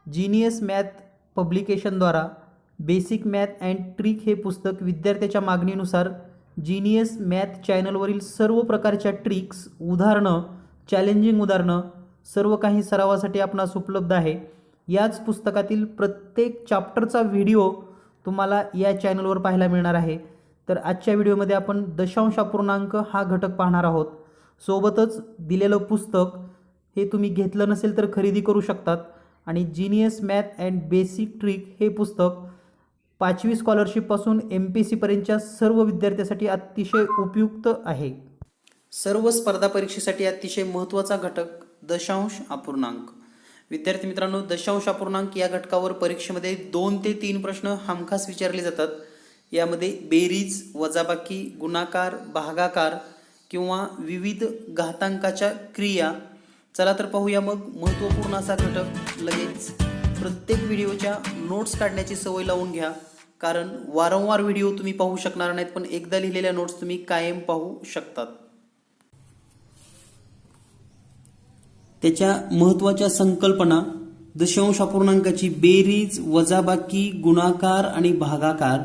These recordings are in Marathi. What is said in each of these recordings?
जीनियस मॅथ पब्लिकेशनद्वारा बेसिक मॅथ अँड ट्रिक हे पुस्तक विद्यार्थ्याच्या मागणीनुसार जीनियस मॅथ चॅनलवरील सर्व प्रकारच्या ट्रिक्स, उदाहरणं, चॅलेंजिंग उदाहरणं सर्व काही सरावासाठी आपणास उपलब्ध आहे. याच पुस्तकातील प्रत्येक चॅप्टरचा व्हिडिओ तुम्हाला या चॅनलवर पाहायला मिळणार आहे. तर आजच्या व्हिडिओमध्ये आपण दशांश अपूर्णांक हा घटक पाहणार आहोत. सोबतच दिलेलं पुस्तक हे तुम्ही घेतलं नसेल तर खरेदी करू शकतात. आणि genius math and basic trick हे पुस्तक 5वी स्कॉलरशिपपासून MPSC पर्यंतच्या सर्व विद्यार्थ्यांसाठी अतिशय उपयुक्त आहे. सर्व स्पर्धा परीक्षेसाठी अतिशय महत्त्वाचा घटक दशांश अपूर्णांक. विद्यार्थी मित्रांनो, दशांश अपूर्णांक या घटकावर परीक्षेमध्ये 2 ते 3 प्रश्न हमखास विचारले जातात. यामध्ये बेरीज, वजाबाकी, गुणाकार, भागाकार किंवा विविध घातांकाच्या क्रिया. चला तर पाहूया मग महत्त्वपूर्ण असा घटक लगेच. प्रत्येक व्हिडिओच्या नोट्स काढण्याची सवय लावून घ्या, कारण वारंवार व्हिडिओ तुम्ही पाहू शकणार नाहीत, पण एकदा लिहिलेल्या नोट्स तुम्ही कायम पाहू शकतात. त्याच्या महत्त्वाच्या संकल्पना: दशांश अपूर्णांकाची बेरीज, वजाबाकी, गुणाकार आणि भागाकार,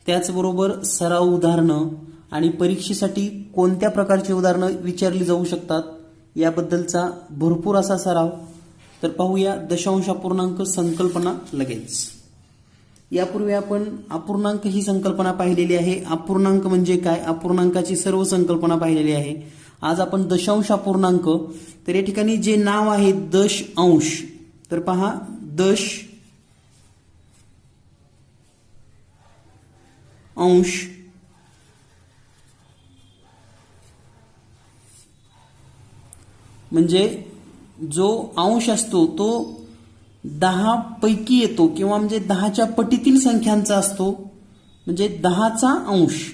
त्याचबरोबर सराव उदाहरणं आणि परीक्षेसाठी कोणत्या प्रकारची उदाहरणं विचारली जाऊ शकतात याबद्दलचा भरपूर असा सराव. तर पाहूया दशांश अपूर्णांक संकल्पना लगेच. यापूर्वी आपण अपूर्णांक ही संकल्पना पाहिलेली आहे. अपूर्णांक म्हणजे काय, अपूर्णांकाची सर्व संकल्पना पाहिलेली आहे. आज आपण दशांश अपूर्णांक. तर या ठिकाणी जे नाव आहे दश अंश, तर पहा दश अंश म्हणजे जो अंश असतो तो 10 पैकी येतो किंवा म्हणजे 10च्या पटीतील संख्यांचा असतो. म्हणजे 10चा अंश.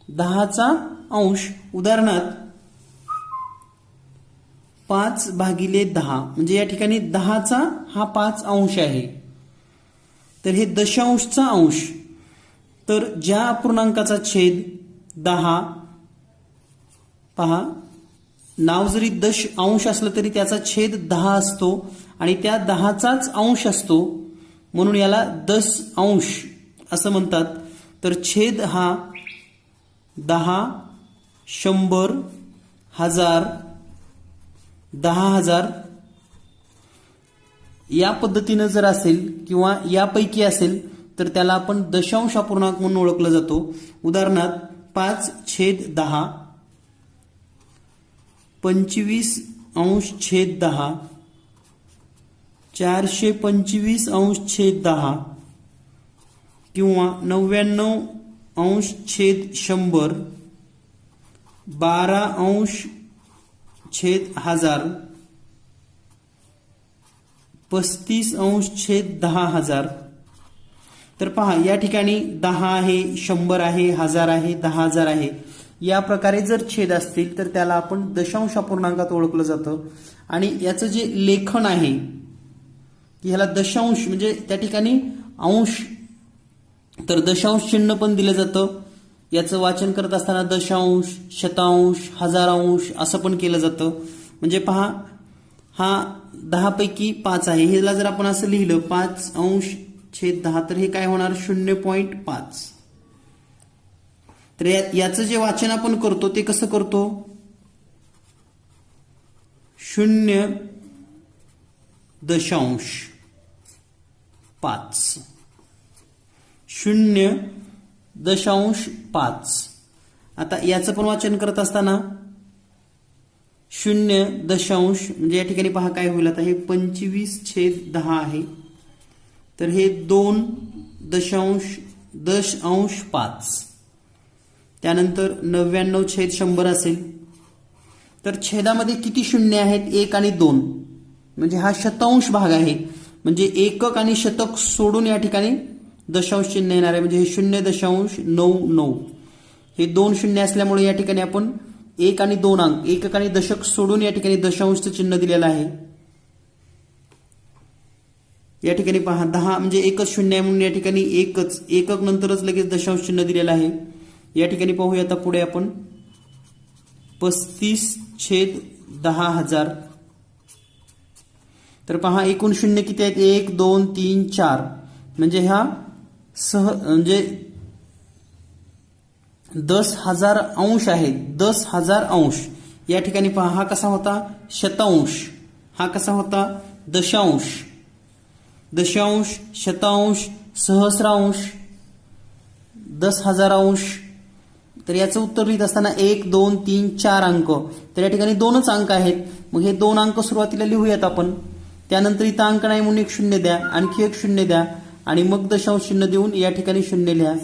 10चा अंश उदाहरणार्थ 5/10 म्हणजे या ठिकाणी 10चा हा 5 अंश आहे. तर हे दशांशचा अंश. तर ज्या अपूर्णांकाचा छेद 10, पहा नाव जरी दश अंश असलं तरी त्याचा छेद 10 असतो आणि त्या 10चाच अंश असतो, म्हणून याला दश अंश असं म्हणतात. तर छेद हा 10, 100, 1000, 10,000 या पद्धतीनं जर असेल किंवा यापैकी असेल तर त्याला आपण दशांश अपूर्णांक म्हणून ओळखलं जातो. उदाहरणार्थ 5/10, 25/10, 425/10 किंवा 99/100, 12/1000, 35/10,000. तर पहा या ठिकाणी 10 आहे, 100 आहे, 1000 आहे, 10,000 आहे. या प्रकारे जर छेद असतील तर त्याला आपण दशांश अपूर्णांकात ओळखलं जातं. आणि याचं जे लेखन आहे की ह्याला दशांश म्हणजे त्या ठिकाणी अंश, तर दशांश चिन्ह पण दिलं जातं. याचं वाचन करत असताना दशांश, शतांश, हजारांश असं पण केलं जातं. म्हणजे पहा हा 10 पैकी 5 आहे. ह्याला जर आपण असं लिहिलं 5/10 तर हे काय होणार 0.5. तर याचं जे वाचन आपण करतो ते कसं करतो 0.5, 0.5. आता याचं पण वाचन करत असताना 0 म्हणजे या ठिकाणी पहा काय होईल. आता हे 25/10 आहे, तर हे 2.10,5. त्यानंतर 99/100 असेल. तर छेदामध्ये किती शून्य आहेत 1 आणि 2, म्हणजे हा शतांश भाग आहे. म्हणजे एकक आणि शतक सोडून या ठिकाणी दशांश चिन्ह येणार आहे. म्हणजे हे 0.99. हे 2 शून्य असल्यामुळे या ठिकाणी आपण 1 आणि 2 अंक, एकक आणि दशक सोडून या ठिकाणी दशांशचं चिन्ह दिलेलं आहे. या ठिकाणी पहा 10 म्हणजे एकच शून्य आहे म्हणून या ठिकाणी एकक नंतरच लगेच दशांश चिन्ह दिलेलं आहे. या ठिकाणी पाहूया आता पुढे आपण 35/10,000. तर पहा एकूण शून्य किती आहेत, 1 2 3 4, म्हणजे ह्या म्हणजे 10,000 अंश आहे, 10,000 अंश. या ठिकाणी पहा हा कसा होता, शतांश, हा कसा होता, दशांश, दशांश, शतांश, सहस्रांश, 10,000 अंश. तर याचं उत्तर लिहित असताना 1 2 3 4 अंक, तर या ठिकाणी दोनच अंक आहेत. मग हे 2 अंक सुरुवातीला लिहूयात आपण. त्यानंतर इथं अंक नाही म्हणून एक शून्य द्या, आणखी एक शून्य द्या, आणि मग दशांश चिन्ह देऊन या ठिकाणी शून्य लिहा.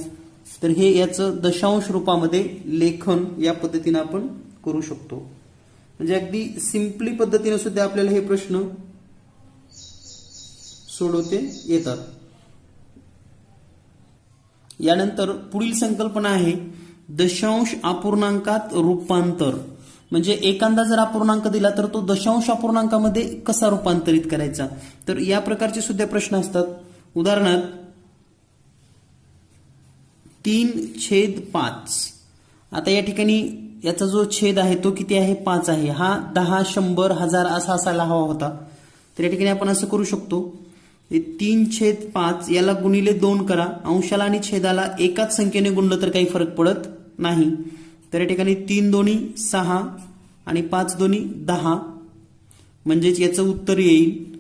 तर हे याचं दशांश रूपामध्ये लेखन या पद्धतीने आपण करू शकतो. म्हणजे अगदी सिंपली पद्धतीने सुद्धा आपल्याला हे प्रश्न सोडवते येतात. यानंतर पुढील संकल्पना आहे दशांश अपूर्णांकात रूपांतर. म्हणजे एखादा जर अपूर्णांक दिला तर तो दशांश अपूर्णांकामध्ये कसा रूपांतरित करायचा. तर या प्रकारचे सुद्धा प्रश्न असतात. उदाहरणार्थ 3/5. आता या ठिकाणी याचा जो छेद आहे तो किती आहे, 5 आहे. हा 10 100 1000 असा असायला हवा होता. तर या ठिकाणी आपण असं करू शकतो, 3/5 याला गुणिले 2 करा. अंशाला आणि छेदाला एकाच संख्येने गुणलं तर काही फरक पडत नाही. तर या ठिकाणी 3 दोन्ही 6 आणि 5 दोन्ही 10, म्हणजेच याचं उत्तर येईल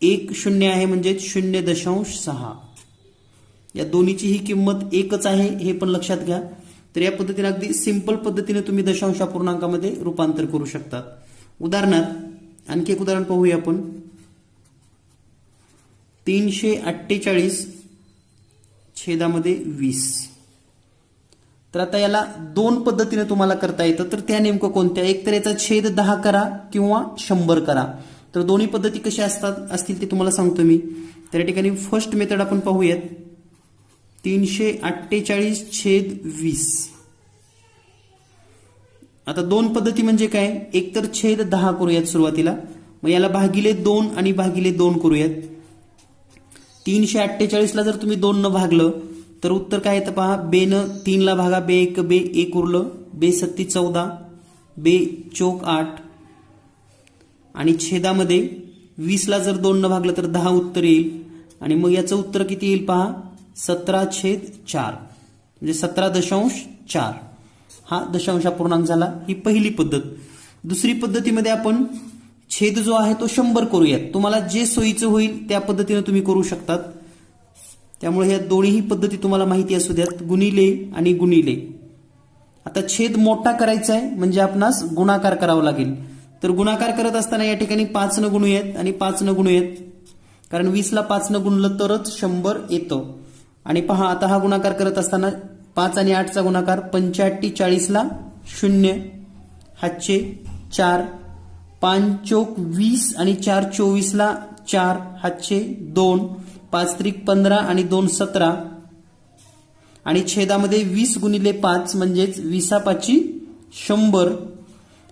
1 0 आहे, म्हणजेच 0.6. या दोन्हीची ही किंमत एकच आहे हे पण लक्षात घ्या. तर या पद्धतीने अगदी सिंपल पद्धतीने तुम्ही दशांश अपूर्णांकामध्ये रूपांतर करू शकतात. उदाहरणार्थ आणखी एक उदाहरण पाहूया आपण. 348 छेदामध्ये 20. तर आता याला 2 पद्धतीने तुम्हाला करता येतं. तर त्या नेमकं कोणत्या, एक तर याचा छेद 10 करा किंवा 100 करा. तर दोन्ही पद्धती कशा असतील ते तुम्हाला सांगतो मी. तर या ठिकाणी फर्स्ट मेथड आपण पाहूयात. 348 छेद 20. आता 2 पद्धती म्हणजे काय, एक तर छेद 10 करूयात सुरुवातीला, मग याला भागिले 2 आणि भागिले 2 करूयात. 348 ला जर तुम्ही 2 न भागलं तर उत्तर काय येतं पहा. बेनं 3 ला भागा, बे 1 बे 1 उरलं, बे 7 14, बे 4 8, आणि छेदामध्ये 20 ला जर 2 न भागलं तर 10 उत्तर येईल. आणि मग याचं उत्तर किती येईल पहा, 17/4, म्हणजे 17.4. हा दशांश अपूर्णांक झाला. ही पहिली पद्धत. दुसरी पद्धतीमध्ये आपण छेद जो आहे तो 100 करूयात. तुम्हाला जे सोयीचं होईल त्या पद्धतीने तुम्ही करू शकतात. त्यामुळे ह्या दोन्ही पद्धती तुम्हाला माहिती असू द्यात, गुणिले आणि गुणिले. आता छेद मोठा करायचा आहे म्हणजे आपणास गुणाकार करावा लागेल. तर गुणाकार करत असताना या ठिकाणी 5 न गुणूयात आणि 5 न गुणूयात, कारण 20 ला 5 न गुणलं तरच 100 येतं. आणि पहा आता हा गुणाकार करत असताना 5 आणि 8चा गुणाकार, 85 40 ला 0, हातचे 4, 5 चोक 20 आणि 4 24 ला 4, हातचे 2, 5 त्रिक 15 आणि 2 17, आणि छेदामध्ये 20 गुणिले 5 म्हणजेच 20/5 100,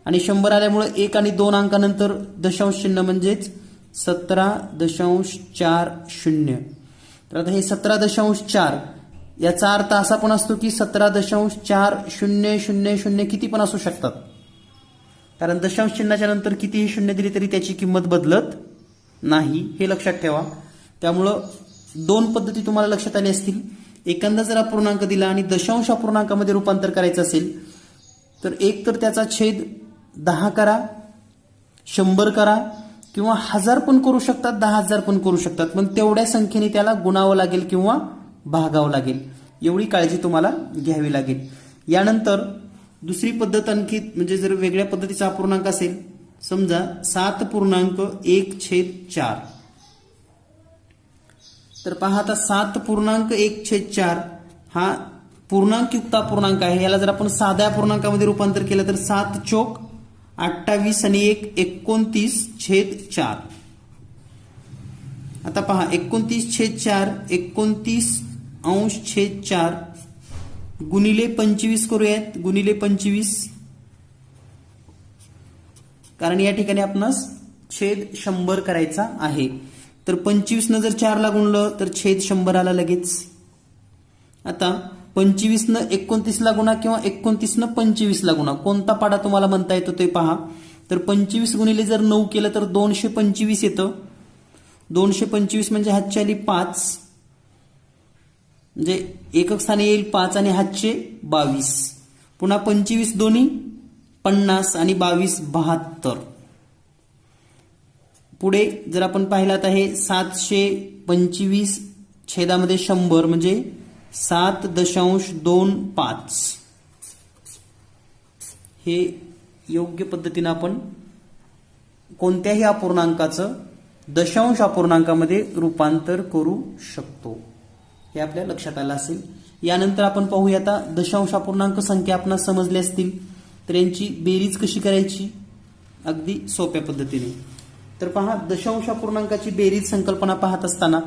आणि 100 आल्यामुळे 1 आणि 2 अंकानंतर दशांश चिन्ह म्हणजेच 17.40. तर आता हे 17.4 याचा अर्थ असा पण असतो की 17.4000 किती पण असू शकतात, कारण दशांश चिन्हाच्या नंतर कितीही शून्य दिली तरी त्याची किंमत बदलत नाही, हे लक्षात ठेवा. त्यामुळं 2 पद्धती तुम्हाला लक्षात आल्या असतील. एखादा जर अपूर्णांक दिला आणि दशांश अपूर्णांकामध्ये रूपांतर करायचं असेल तर एक तर त्याचा छेद 10 करा, 100 करा, किंवा 1000 पण करू शकतात, 10,000 पण करू शकतात, पण तेवढ्या संख्येने त्याला गुणावं लागेल किंवा भागावं लागेल. एवढी काळजी तुम्हाला घ्यावी लागेल. यानंतर दुसरी पद्धत आणखी, म्हणजे जर वेगळ्या पद्धतीचा अपूर्णांक असेल, समजा 7.1/4. तर पहा आता 7.1/4 हा पूर्णांकयुक्त अपूर्णांक आहे. याला जर आपण साध्या अपूर्णांकामध्ये रूपांतर केलं तर 7 चोक 28 आणि 1 29/4. आता पहा 29/4 29/4 गुणिले 25 करूयात, गुणिले 25, कारण या ठिकाणी आपणास छेद 100 करायचा आहे. तर 25 न जर 4 ला गुणलं तर छेद 100 आला लगेच. आता 25 न 29 ला गुणा किंवा 29 न 25 ला गुणा, कोणता पाडा तुम्हाला म्हणता येतो ते पहा. तर 25 गुणिले जर 9 केलं तर 225 येतं, 225 म्हणजे हातची आली 5, म्हणजे एकक स्थानी येईल 5 आणि हातचे 22. पुन्हा 25 दोन्ही 50 आणि 22 72. पुढे जर आपण पाहिलं तर हे 725 छेदामध्ये 100 म्हणजे 7.25. हे योग्य पद्धतीने आपण कोणत्याही अपूर्णांकाचं दशांश अपूर्णांकामध्ये रूपांतर करू शकतो, हे आपल्या लक्षात आलं असेल. यानंतर आपण पाहूया आता दशांश अपूर्णांक संख्या आपणास समजली असतील तर यांची बेरीज कशी करायची अगदी सोप्या पद्धतीने. तर पहा, दशांश अपूर्णांकाची बेरीज संकल्पना पाहत असताना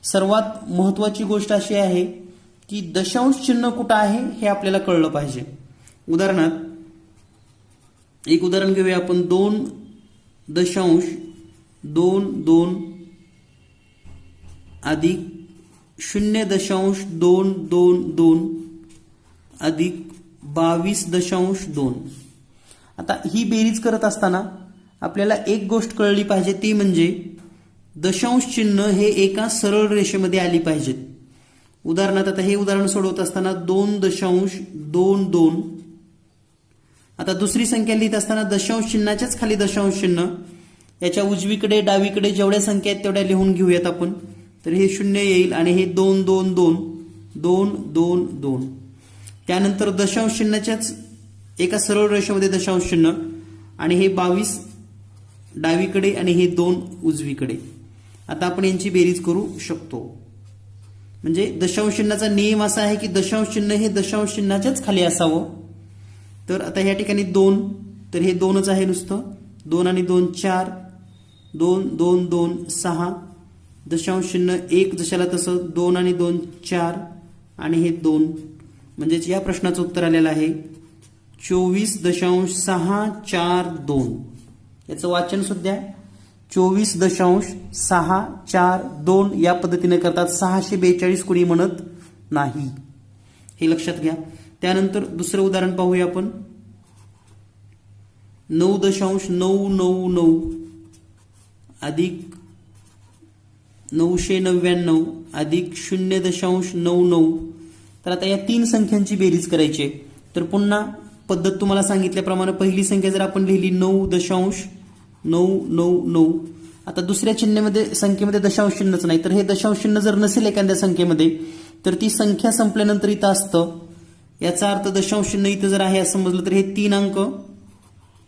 सर्वात महत्वाची गोष्ट अशी आहे की दशांश चिन्ह कुठं आहे हे आपल्याला कळलं पाहिजे. उदाहरणार्थ एक उदाहरण घेऊया आपण. 2.22 अधिक 0.222 अधिक 22.2. आता ही बेरीज करत असताना आपल्याला एक गोष्ट कळली पाहिजे, ती म्हणजे दशांश चिन्ह हे एका सरळ रेषेमध्ये आली पाहिजेत. उदाहरणार्थ आता हे उदाहरण सोडवत असताना 2.22. आता दुसरी संख्या लिहित असताना दशांश चिन्हाच्याच खाली दशांश चिन्ह, याच्या उजवीकडे डावीकडे जेवढ्या संख्या आहेत तेवढ्या लिहून घेऊयात आपण. तर हे 0 येईल आणि हे 2.22. त्यानंतर दशांश चिन्हाच्याच एका सरळ रेषेमध्ये दशांश चिन्ह आणि हे 22 डावीकडे आणि हे 2 उजवीकडे. आता आपण यांची बेरीज करू शकतो. म्हणजे दशांश चिन्हाचा नियम असा आहे की दशांश चिन्ह हे दशांश चिन्हाच्याच खाली असावं. तर आता या ठिकाणी 2, तर हे 2च आहे नुसतं. 2 आणि 2 4, 2 2 2 6. दशांश चिन्ह 1 जशाला तसं, 2 आणि 2 4 आणि हे 2. म्हणजेच या प्रश्नाचं उत्तर आलेलं आहे 24.642. याचं वाचन सुद्धा 24.642 या पद्धतीने करतात. 642 कोणी म्हणत नाही, हे लक्षात घ्या. त्यानंतर दुसरं उदाहरण पाहूया आपण. 9.999 अधिक 999 अधिक 0.99. तर आता या 3 संख्यांची बेरीज करायची आहे. तर पुन्हा पद्धत तुम्हाला सांगितल्याप्रमाणे पहिली संख्या जर आपण लिहिली 9.999. आता दुसऱ्या संख्येमध्ये दशांश चिन्हच नाही, तर हे दशांश चिन्ह जर नसेल एखाद्या संख्येमध्ये तर ती संख्या संपल्यानंतर इथं असतं. याचा अर्थ दशांश चिन्ह इथं जर आहे असं समजलं तर हे 3 अंक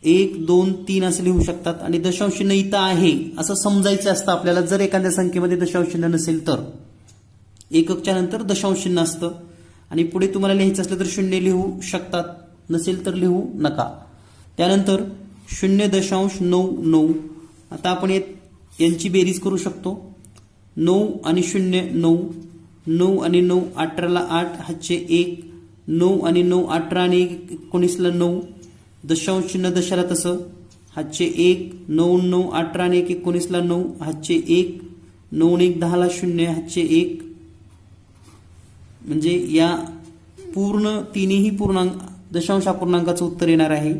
1 2 3 असं लिहू शकतात आणि दशांश चिन्ह इथं आहे असं समजायचं असतं आपल्याला. जर एखाद्या संख्येमध्ये दशांश चिन्ह नसेल तर एककच्या नंतर दशांश चिन्ह असतं आणि पुढे तुम्हाला लिहायचं असलं तर 0 लिहू शकतात, नसेल तर लिहू नका. त्यानंतर 0.99. आता आपण यांची बेरीज करू शकतो. 9 आणि 0 9, 9 आणि 9 18ला 8 हातचे 1, 9 आणि 9 18 आणि 19ला 9. दशांश चिन्ह दशाला तसं, हातचे 1, 9 9 18 आणि 1 19ला 9 हातचे 1, 9 1 10ला 0 हातचे 1. म्हणजे या पूर्ण तिन्ही दशांश अपूर्णांकाचं उत्तर येणार आहे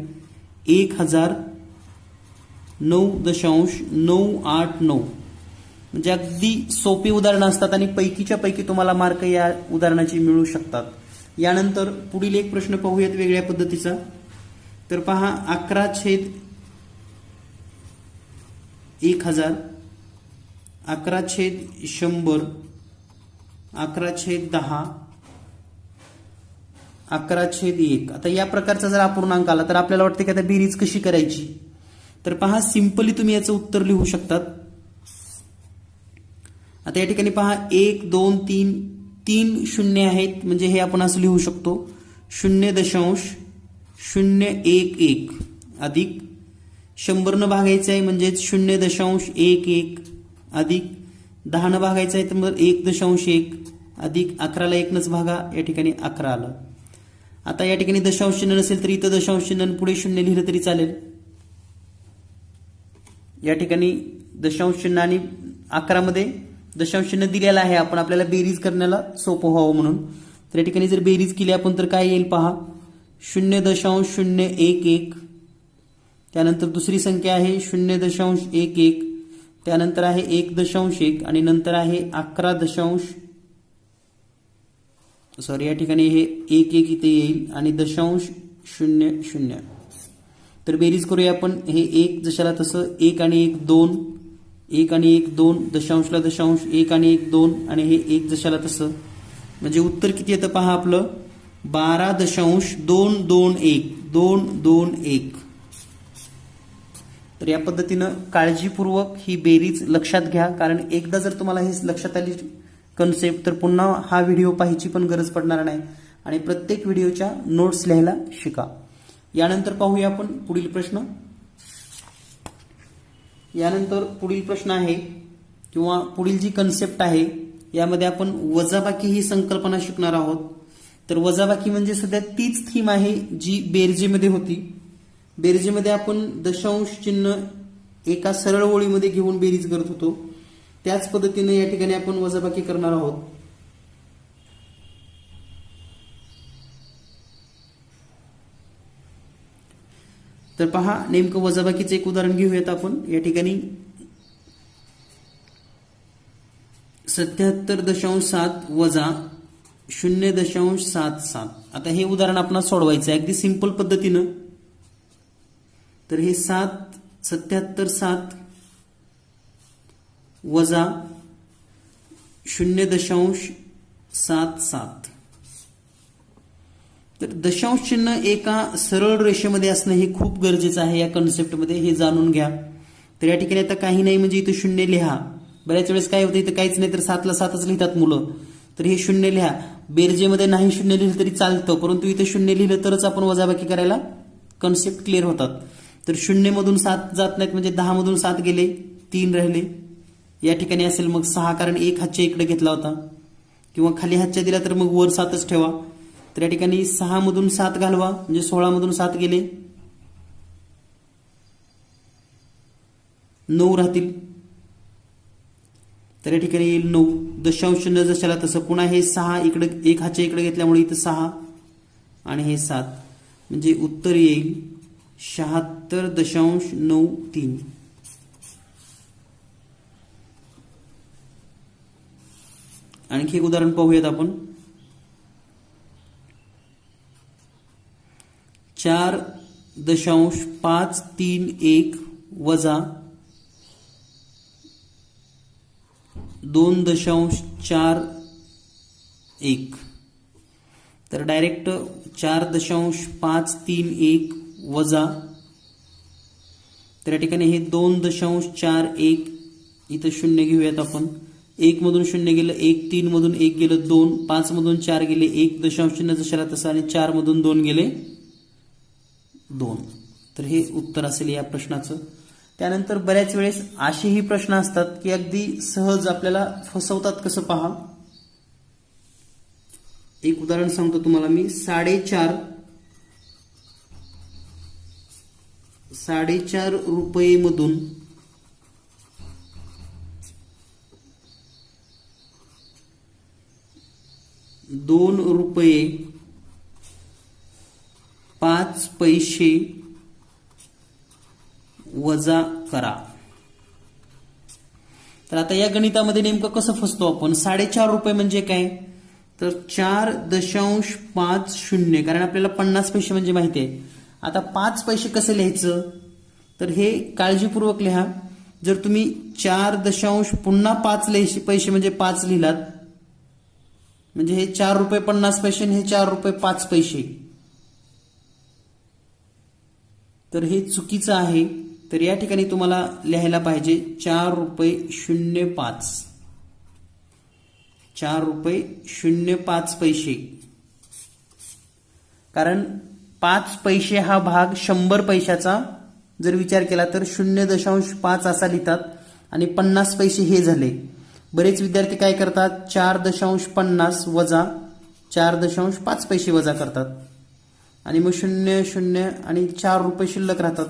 1009.989. म्हणजे अगदी सोपी उदाहरणं असतात आणि पैकीच्या पैकी तुम्हाला मार्क या उदाहरणाची मिळू शकतात. यानंतर पुढील एक प्रश्न पाहूयात वेगळ्या पद्धतीचा. तर पहा, 11/1000, 11/100, 11/10, 11/1. आता या प्रकारचा जर अपूर्णांक आला तर आपल्याला वाटतं की आता बेरीज कशी करायची. तर पहा, सिंपली तुम्ही याचं उत्तर लिहू शकतात. आता या ठिकाणी पहा 1 2 3 3 शून्य आहेत, म्हणजे हे आपण असं लिहू शकतो 0.011 अधिक 100 न भागायचं आहे म्हणजेच 0.11 अधिक 10 न भागायचं आहे तर मग 1.1 अधिक 11ला 1 नच भागा, या ठिकाणी 11 आलं. आता या ठिकाणी दशांश चिन्ह नसेल तर इथं दशांश चिन्ह पुढे 0 लिहिलं तरी चालेल. या ठिकाणी दशांश चिन्ह आणि 11 मध्ये दशांश चिन्ह दिलेलं आहे, आपण आपल्याला बेरीज करण्याला सोपं व्हावं म्हणून. तर या ठिकाणी जर बेरीज केली आपण तर काय येईल पहा, 0.011. त्यानंतर दुसरी संख्या आहे 0.11. त्यानंतर आहे 1.1 आणि नंतर आहे 11. सॉरी, या ठिकाणी हे 1 इथे येईल आणि 0.00. तर बेरीज करूया आपण. हे 1 जशाला तसं, 1 आणि 1 2, 1 आणि 1 2, दशांशला दशांश, 1 आणि 1 2 आणि हे 1 जशाला तसं. म्हणजे उत्तर किती येतं पहा आपलं, 12.221. तर या पद्धतीनं काळजीपूर्वक ही बेरीज लक्षात घ्या, कारण एकदा जर तुम्हाला हे लक्षात आली कन्सेप्ट तर पुन्हा हा व्हिडिओ पाहायची पण गरज पडणार नाही आणि प्रत्येक व्हिडिओच्या नोट्स लिहायला शिका. यानंतर पाहूया आपण पुढील प्रश्न. यानंतर पुढील प्रश्न आहे किंवा पुढील जी कन्सेप्ट आहे यामध्ये आपण वजाबाकी ही संकल्पना शिकणार आहोत. तर वजाबाकी म्हणजे सध्या तीच थीम आहे जी बेरजेमध्ये होती. बेरजेमध्ये आपण दशांश चिन्ह एका सरळ ओळीमध्ये घेऊन बेरीज करत होतो. त्याच पद्धतीने या ठिकाणी आपण वजाबाकी करणार आहोत. तर पहा, नेमकं वजाबाकीचं एक उदाहरण घेऊयात आपण. या ठिकाणी 77.7 वजा 0.77. आता हे उदाहरण आपण सोडवायचं आहे अगदी सिंपल पद्धतीनं. तर हे 77.7 वजा 0.77. तर दशांश चिन्ह एका सरळ रेषेमध्ये असणं हे खूप गरजेचं आहे या कन्सेप्टमध्ये, हे जाणून घ्या. तर या ठिकाणी आता काही नाही म्हणजे इथं 0 लिहा. बऱ्याच वेळेस काय होतं, इथं काहीच नाही तर 7ला 7च लिहितात मुलं. तर हे 0 लिहा. बेरजेमध्ये नाही 0 लिहिलं तरी चालतं, परंतु इथं 0 लिहिलं तरच आपण वजाबाकी करायला कन्सेप्ट क्लिअर होतात. तर 0 मधून 7 जात नाहीत म्हणजे 10 मधून 7 गेले, 3 राहिले. या ठिकाणी असेल मग 6, कारण 1 हातच्या इकडे घेतला होता, किंवा खाली हातच्या दिला तर मग वर 7च ठेवा. तर या ठिकाणी 6 मधून 7 घालवा म्हणजे 16 मधून 7 गेले, 9 राहतील. तर या ठिकाणी येईल 9. दशांश चिन्ह जशाला तसं. पुन्हा हे 6 इकडे 1 हातच्या इकडे घेतल्यामुळे इथं 6 आणि हे 7 म्हणजे उत्तर येईल 76.93. आणखी एक उदाहरण पाहूयात आपण. 4.531 वजा 2.41. तर डायरेक्ट 4.531 वजा, तर या ठिकाणी हे 2.41 इथं 0 घेऊयात आपण. 1 मधून 0 गेलं 1, 3 मधून 1 गेलं 2, 5 मधून 4 गेले 1, दशांश चिन्ह जशाला तसं आणि 4 मधून 2 गेले 2. तर हे उत्तर असेल या प्रश्नाचं. त्यानंतर बऱ्याच वेळेस असेही प्रश्न असतात की अगदी सहज आपल्याला फसवतात. कसं पहा, एक उदाहरण सांगतो तुम्हाला मी. 4.5 रुपये मधून 2 रुपये 5 पैसे वजा करा. तर आता या गणितामध्ये नेमकं कसं फसतो आपण. 4.5 रुपये म्हणजे काय, तर 4.50, कारण आपल्याला 50 पैसे म्हणजे माहिती आहे. आता 5 पैसे कसं लिहायचं, तर हे काळजीपूर्वक लिहा. जर तुम्ही 4 पुन्हा 5 पैसे म्हणजे 5 लिहिलात म्हणजे हे 4 रुपये 50 पैसे आणि हे 4 रुपये 5 पैसे, तर हे चुकीचं आहे. तर या ठिकाणी तुम्हाला लिहायला पाहिजे 4 रुपये 05, 4 रुपये 05 पैसे. कारण 5 पैसे हा भाग 100 पैशाचा जर विचार केला तर 0.5 असा लिहितात आणि 50 पैसे हे झाले. बरेच विद्यार्थी काय करतात, 4.50 वजा 4.5 पैसे वजा करतात आणि मग 0 आणि 4 रुपये शिल्लक राहतात.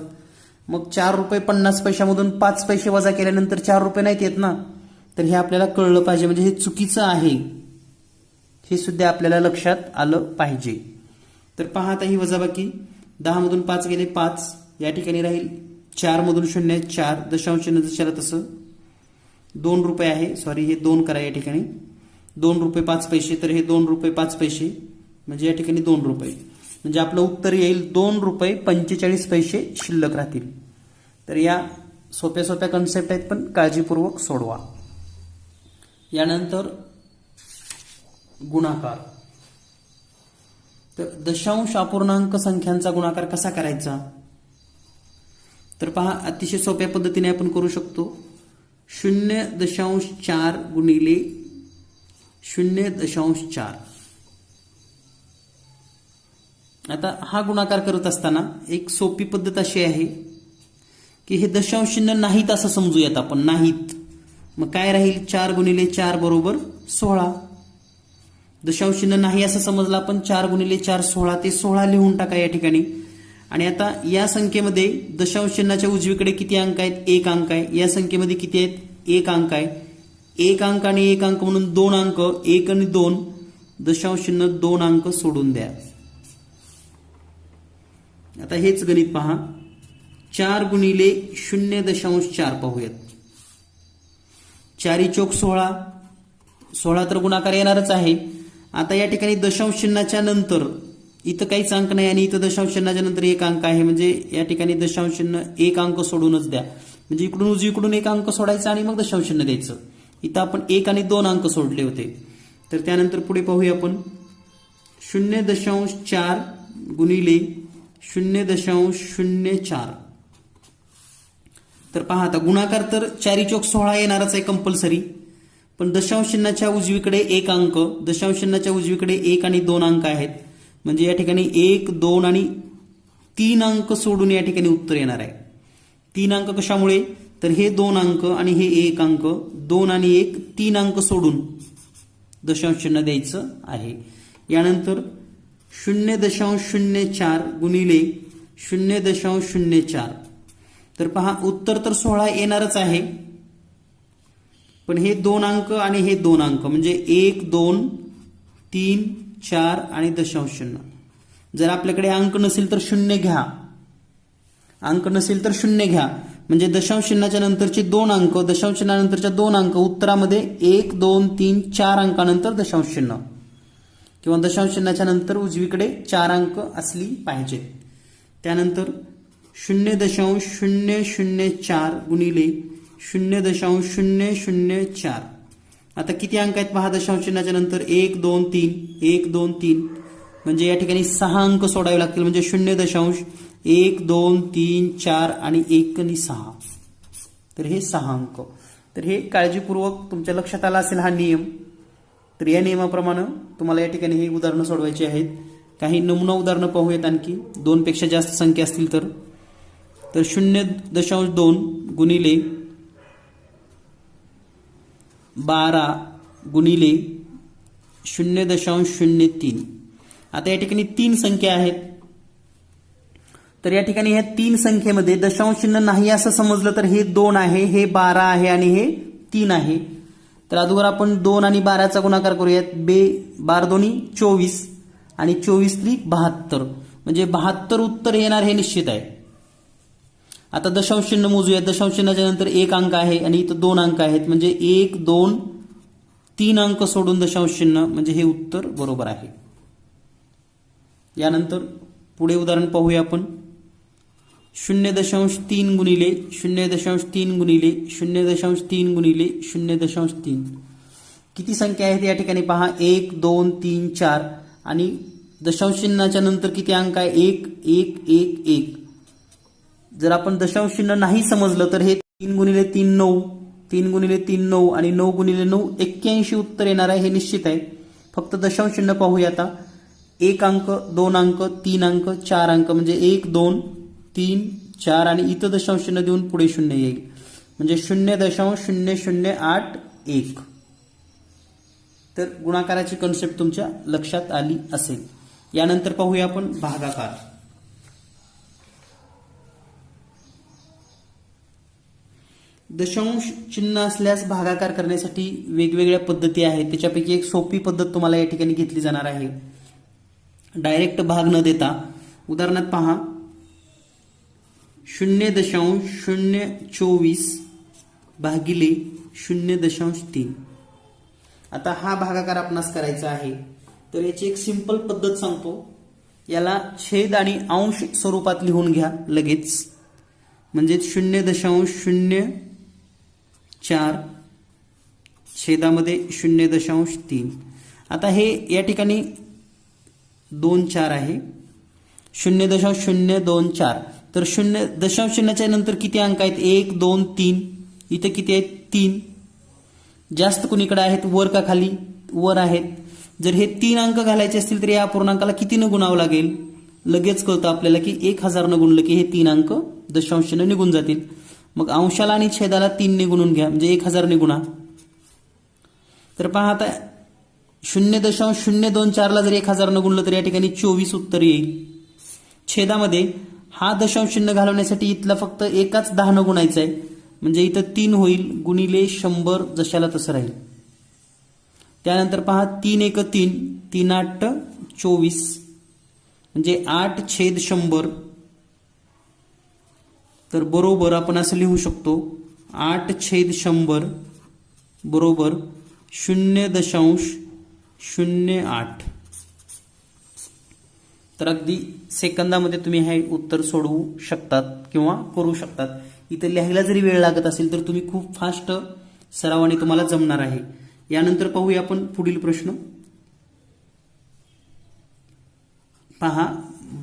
मग 4 रुपये 50 पैशामधून 5 पैसे वजा केल्यानंतर 4 रुपये नाहीत येत ना. तर हे आपल्याला कळलं पाहिजे, म्हणजे हे चुकीचं आहे, हे सुद्धा आपल्याला लक्षात आलं पाहिजे. तर पहा आता ही वजाबाकी. 10 मधून 5 गेले 5, या ठिकाणी राहील 4 मधून 0 4, दशांश चिन्ह जशाला तसं ₹2 आहे, सॉरी हे 2 करा या ठिकाणी, ₹2.05, तर हे ₹2.05 म्हणजे या ठिकाणी ₹2, म्हणजे आपलं उत्तर येईल ₹2.45 शिल्लक राहतील. तर या सोप्या सोप्या कन्सेप्ट आहेत, पण काळजीपूर्वक सोडवा. यानंतर गुणाकार. तर दशांश अपूर्णांक संख्यांचा गुणाकार कसा करायचा, तर पहा अतिशय सोप्या पद्धतीने आपण करू शकतो. 0.4 गुणिले 0.4. आता हा गुणाकार करत असताना एक सोपी पद्धत अशी आहे की हे दशांश चिन्ह नाहीत असं समजूयात आपण, नाहीत. मग काय राहील, 4 गुणिले 4 बरोबर 16. दशांश चिन्ह नाही असं समजलं आपण, 4 गुणिले 4 16, ते 16 लिहून टाका या ठिकाणी. आणि आता या संख्येमध्ये दशांश चिन्हाच्या उजवीकडे किती अंक आहेत, 1 अंक आहे. या संख्येमध्ये किती आहेत, 1 अंक आहे. 1 अंक आणि 1 अंक म्हणून 2 अंक, 1 आणि 2, दशांश चिन्ह 2 अंक सोडून द्या. आता हेच गणित पहा, 4 गुणिले 0.4 पाहूयात. 4 चौक 16, 16 तर गुणाकार येणारच आहे. आता या ठिकाणी दशांश चिन्हाच्या नंतर इथं काहीच अंक नाही आणि इथं दशांश चिन्हाच्या नंतर 1 अंक आहे, म्हणजे या ठिकाणी दशांश चिन्ह 1 अंक सोडूनच द्या. म्हणजे इकडून उजवीकडून 1 अंक सोडायचा आणि मग दशांश चिन्ह द्यायचं. इथं आपण 1 आणि 2 अंक सोडले होते. तर त्यानंतर पुढे पाहूया आपण, 0.4 गुणिले 0.04. तर पहा आता गुणाकार तर 4 चौक 16 येणारच आहे कंपल्सरी, पण दशांश चिन्हाच्या उजवीकडे 1 अंक, दशांश चिन्हाच्या उजवीकडे 1 आणि 2 अंक आहेत, म्हणजे या ठिकाणी 1, 2 आणि 3 अंक सोडून या ठिकाणी उत्तर येणार आहे. 3 अंक कशामुळे, तर हे 2 अंक आणि हे 1 अंक, 2 आणि 1, 3 अंक सोडून दशांश चिन्ह द्यायचं आहे. यानंतर 0.04 गुणिले 0.04. तर पहा उत्तर तर 16 येणारच आहे, पण हे 2 अंक आणि हे 2 अंक म्हणजे 1, 2, 3, 4 आणि दशांश चिन्ह. जर आपल्याकडे अंक नसेल तर 0 घ्या, अंक नसेल तर 0 घ्या, म्हणजे दशांश चिन्हाच्या नंतरचे 2 अंक, दशांश चिन्हानंतरच्या 2 अंक, उत्तरामध्ये 1, 2, 3, 4 अंकानंतर दशांश चिन्ह, किंवा दशांश चिन्हाच्या नंतर उजवीकडे 4 अंक असली पाहिजे. त्यानंतर 0.004 गुणिले 0.004. आता किती अंक आहेत पहा दशांश चिन्हाच्या नंतर, 1, 2, 3, 1, 2, 3, म्हणजे या ठिकाणी 6 अंक सोडावे लागतील, म्हणजे 0.1, 2, 3, 4 आणि 1 आणि 6, तर हे 6 अंक. तर हे काळजीपूर्वक तुमच्या लक्षात आला असेल हा नियम. तर या नियमाप्रमाणे तुम्हाला या ठिकाणी ही उदाहरणं सोडवायची आहेत. काही नमुना उदाहरणं पाहूयात आणखी, 2 पेक्षा जास्त संख्या असतील तर. 0.2 गुणिले 12 गुणिले 0.03. आता या ठिकाणी 3 संख्या आहेत. तर या ठिकाणी ह्या 3 संख्येमध्ये दशांश चिन्ह नाही असं समजलं तर हे 2 आहे, हे 12 आहे आणि हे 3 आहे. तर अगोदर आपण 2 आणि 12चा गुणाकार करूयात. 12 दोन्ही 24 आणि 24 त्रिक 72, म्हणजे 72 उत्तर येणार हे निश्चित आहे. आता दशांश चिन्ह मोजूया. दशांश चिन्हाच्या नंतर 1 अंक आहे आणि इथं 2 अंक आहेत, म्हणजे 1, 2, 3 अंक सोडून दशांश चिन्ह, म्हणजे हे उत्तर बरोबर आहे. यानंतर पुढे उदाहरण पाहूया आपण. 0.3 गुणिले 0.3 गुणिले 0.3 गुणिले 0.3. किती संख्या आहेत या ठिकाणी पहा, 1, 2, 3, 4 आणि दशांश चिन्हाच्या नंतर किती अंक आहे, 1, 1, 1, 1. जर आपण दशांश चिन्ह नाही समजलं तर हे 3 गुणिले 3 9, 3 गुणिले 3 9 आणि 9 गुणिले 9 81 उत्तर येणार आहे हे निश्चित आहे. फक्त दशांश चिन्ह पाहूया आता. 1 अंक, 2 अंक, 3 अंक, 4 अंक, म्हणजे 1, 2, 3, 4 आणि इथं दशांश चिन्ह देऊन पुढे 0 येईल, म्हणजे 0.0081. तर गुणाकाराची कन्सेप्ट तुमच्या लक्षात आली असेल. यानंतर पाहूया आपण भागाकार. दशांश चिन्ह असल्यास भागाकार करण्यासाठी वेगवेगळ्या पद्धती आहेत. त्याच्यापैकी एक सोपी पद्धत तुम्हाला या ठिकाणी घेतली जाणार आहे. डायरेक्ट भाग न देता उदाहरणात पहा, 0.024 भागिले 0.3. आता हा भागाकार आपणास करायचा आहे, तर याची एक सिंपल पद्धत सांगतो. याला छेद आणि अंश स्वरूपात लिहून घ्या लगेच. म्हणजे 0.04 छेदामध्ये 0.3. आता हे या ठिकाणी 2,4 आहे, 0.024. तर 0.0च्या नंतर किती अंक आहेत? 1, 2, 3. इथे किती आहेत? 3. जास्त कुणीकडे आहेत, वर का खाली? वर आहेत. जर हे 3 अंक घालायचे असतील तर या अपूर्णांकाला कितीनं गुणावं लागेल? लगेच कळतं आपल्याला की 1000नं गुणलं की हे 3 अंक दशांशानं निघून जातील. मग अंशाला आणि छेदाला 3 ने गुणून घ्या, म्हणजे 1000 ने गुणा. तर पहा आता 0.024 ला जर 1000नं गुणलं तर या ठिकाणी 24 उत्तर येईल. छेदामध्ये हा दशांश चिन्ह घालवण्यासाठी इथला फक्त एकाच 10नं गुणायचं आहे, म्हणजे इथं 3 होईल गुणिले 100 जशाला तसं राहील. त्यानंतर पहा 3 1 3, 3 8 24, म्हणजे 8/100. तर बरोबर आपण असं लिहू शकतो 8/100 बरोबर 0.08. तर अगदी सेकंदामध्ये तुम्ही हे उत्तर सोडवू शकतात किंवा करू शकतात. इथे लिहायला जरी वेळ लागत असेल तर तुम्ही खूप फास्ट सरावाने तुम्हाला जमणार आहे. यानंतर पाहूया आपण पुढील प्रश्न. पहा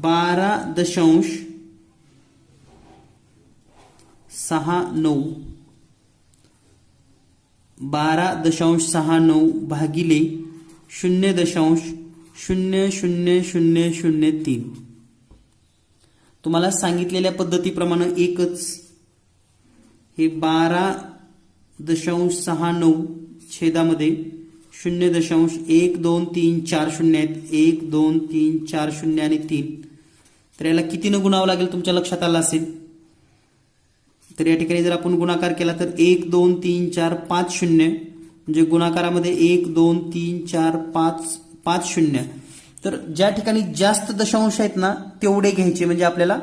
12.69 भागिले 0.00003. तुम्हाला सांगितलेल्या पद्धतीप्रमाणे एकच हे 12.69 छेदामध्ये 0.1234 शून्य आहेत, 1 2 3 4 0 आणि 3. तर याला कितीनं गुणावं लागेल तुमच्या लक्षात आलं असेल. तर या ठिकाणी जर आपण गुणाकार केला तर 1 2 3 4 5 शून्य, म्हणजे गुणाकारामध्ये 1 2 3 4 5 शून्य. तर ज्या ठिकाणी जास्त दशांश आहेत ना तेवढे घ्यायचे, म्हणजे आपल्याला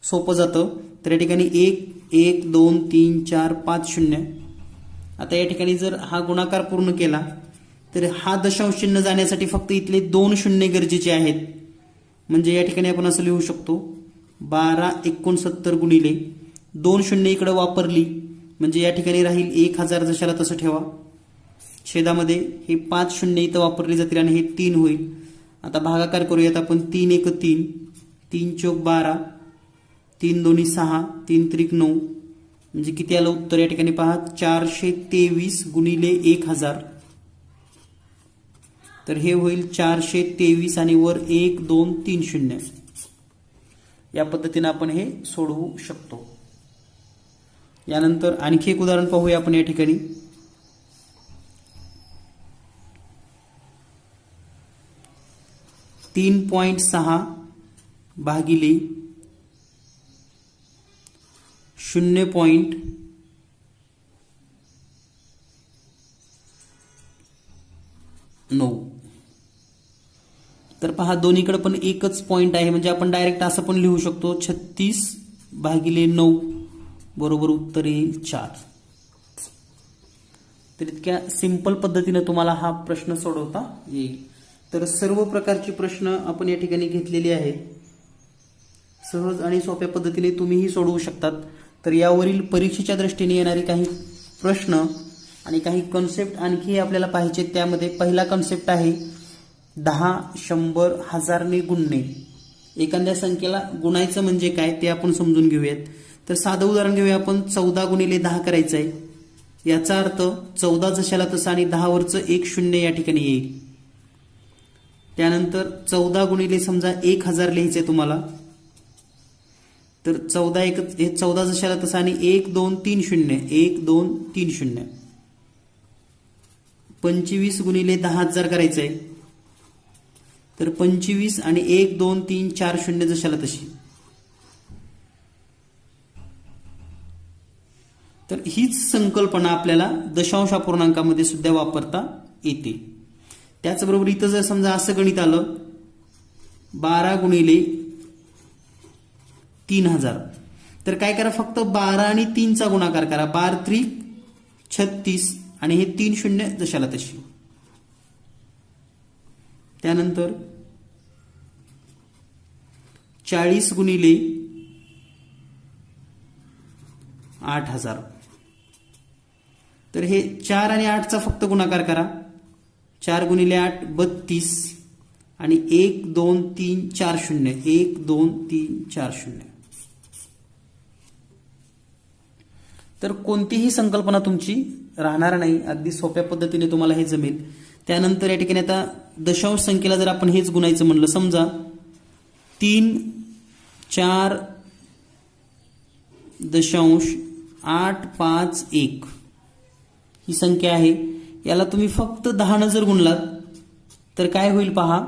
सोपं जातं. तर या ठिकाणी 1 1 2 3 4 5 शून्य. आता या ठिकाणी जर हा गुणाकार पूर्ण केला तर हा दशांश चिन्ह जाण्यासाठी फक्त इथले 2 शून्य गरजेचे आहेत. म्हणजे या ठिकाणी आपण असं लिहू शकतो 1269 गुणिले 2 शून्य इकडे वापरली म्हणजे या ठिकाणी राहील 1000 जशाला तसं ठेवा. छेदामध्ये हे 5 शून्य इथं वापरले जातील आणि हे 3 होईल. आता भागाकार करूयात आपण. 3 1 3, 3 चौक 12, 3 दोन्ही 6, 3 त्रिक 9, म्हणजे किती आलं उत्तर? या ठिकाणी पहा 423 गुणिले 1000. तर हे होईल 423 आणि वर 1 2 3 शून्य. या पद्धतीने आपण हे सोडवू शकतो. यानंतर आणखी एक उदाहरण पाहूया आपण. या ठिकाणी 3.6 भागिले 0.9. तर पहा दोन्हीकडे पण एकच पॉइंट आहे, म्हणजे आपण डायरेक्ट असं पण लिहू शकतो 36 भागिले 9 बरोबर उत्तर येईल 4. तर इतक्या सिंपल पद्धतीने तुम्हाला हा प्रश्न सोडवता येईल. तर सर्व प्रकारचे प्रश्न आपण या ठिकाणी घेतलेले आहेत. सहज आणि सोप्या पद्धतीने तुम्हीही सोडवू शकतात. तर यावरील परीक्षेच्या दृष्टीने येणारे काही प्रश्न आणि काही कन्सेप्ट आणखी आपल्याला पाहिजे. त्यामध्ये पहिला कन्सेप्ट आहे 10 100 1000ने गुणणे. एखाद्या संख्येला गुणायचं म्हणजे काय ते आपण समजून घेऊयात. तर साधं उदाहरण घेऊया आपण. 14 गुणिले 10 करायचं आहे. याचा अर्थ 14 जशाला तसं आणि 10 वरचं 1 शून्य या ठिकाणी येईल. त्यानंतर 14 गुणिले समजा 1000 लिहायचंय तुम्हाला. तर 14 1 हे 14 जशाला तसं आणि 1 2 3 शून्य, 1 2 3 शून्य. 25 गुणिले 10,000 करायचं आहे. तर 25 आणि 1 2 3 4 शून्य जशाला तशी. तर हीच संकल्पना आपल्याला दशांश अपूर्णांकामध्ये सुद्धा वापरता येते. त्याचबरोबर इथं जर समजा असं गणित आलं 12 गुणिले 3000, तर काय करा फक्त 12 आणि 3 चा गुणाकार करा. 12 त्रिक 36 आणि हे 3 शून्य जशाला तशी. त्यानंतर 40 गुणिले 8000. तर हे 4 आणि 8चा फक्त गुणाकार करा. 4 गुणिले 8 32 आणि 1 2 3 4 शून्य 1 2 3 4 शून्य. तर कोणतीही संकल्पना तुमची राहणार नाही, अगदी सोप्या पद्धतीने तुम्हाला हे जमेल. त्यानंतर या ठिकाणी आता दशांश संख्येला जर आपण हेच गुणायचं म्हणलं, समजा 3.4.851 ही संख्या आहे. याला तुम्ही फक्त 10 जर गुणलात तर काय होईल पहा.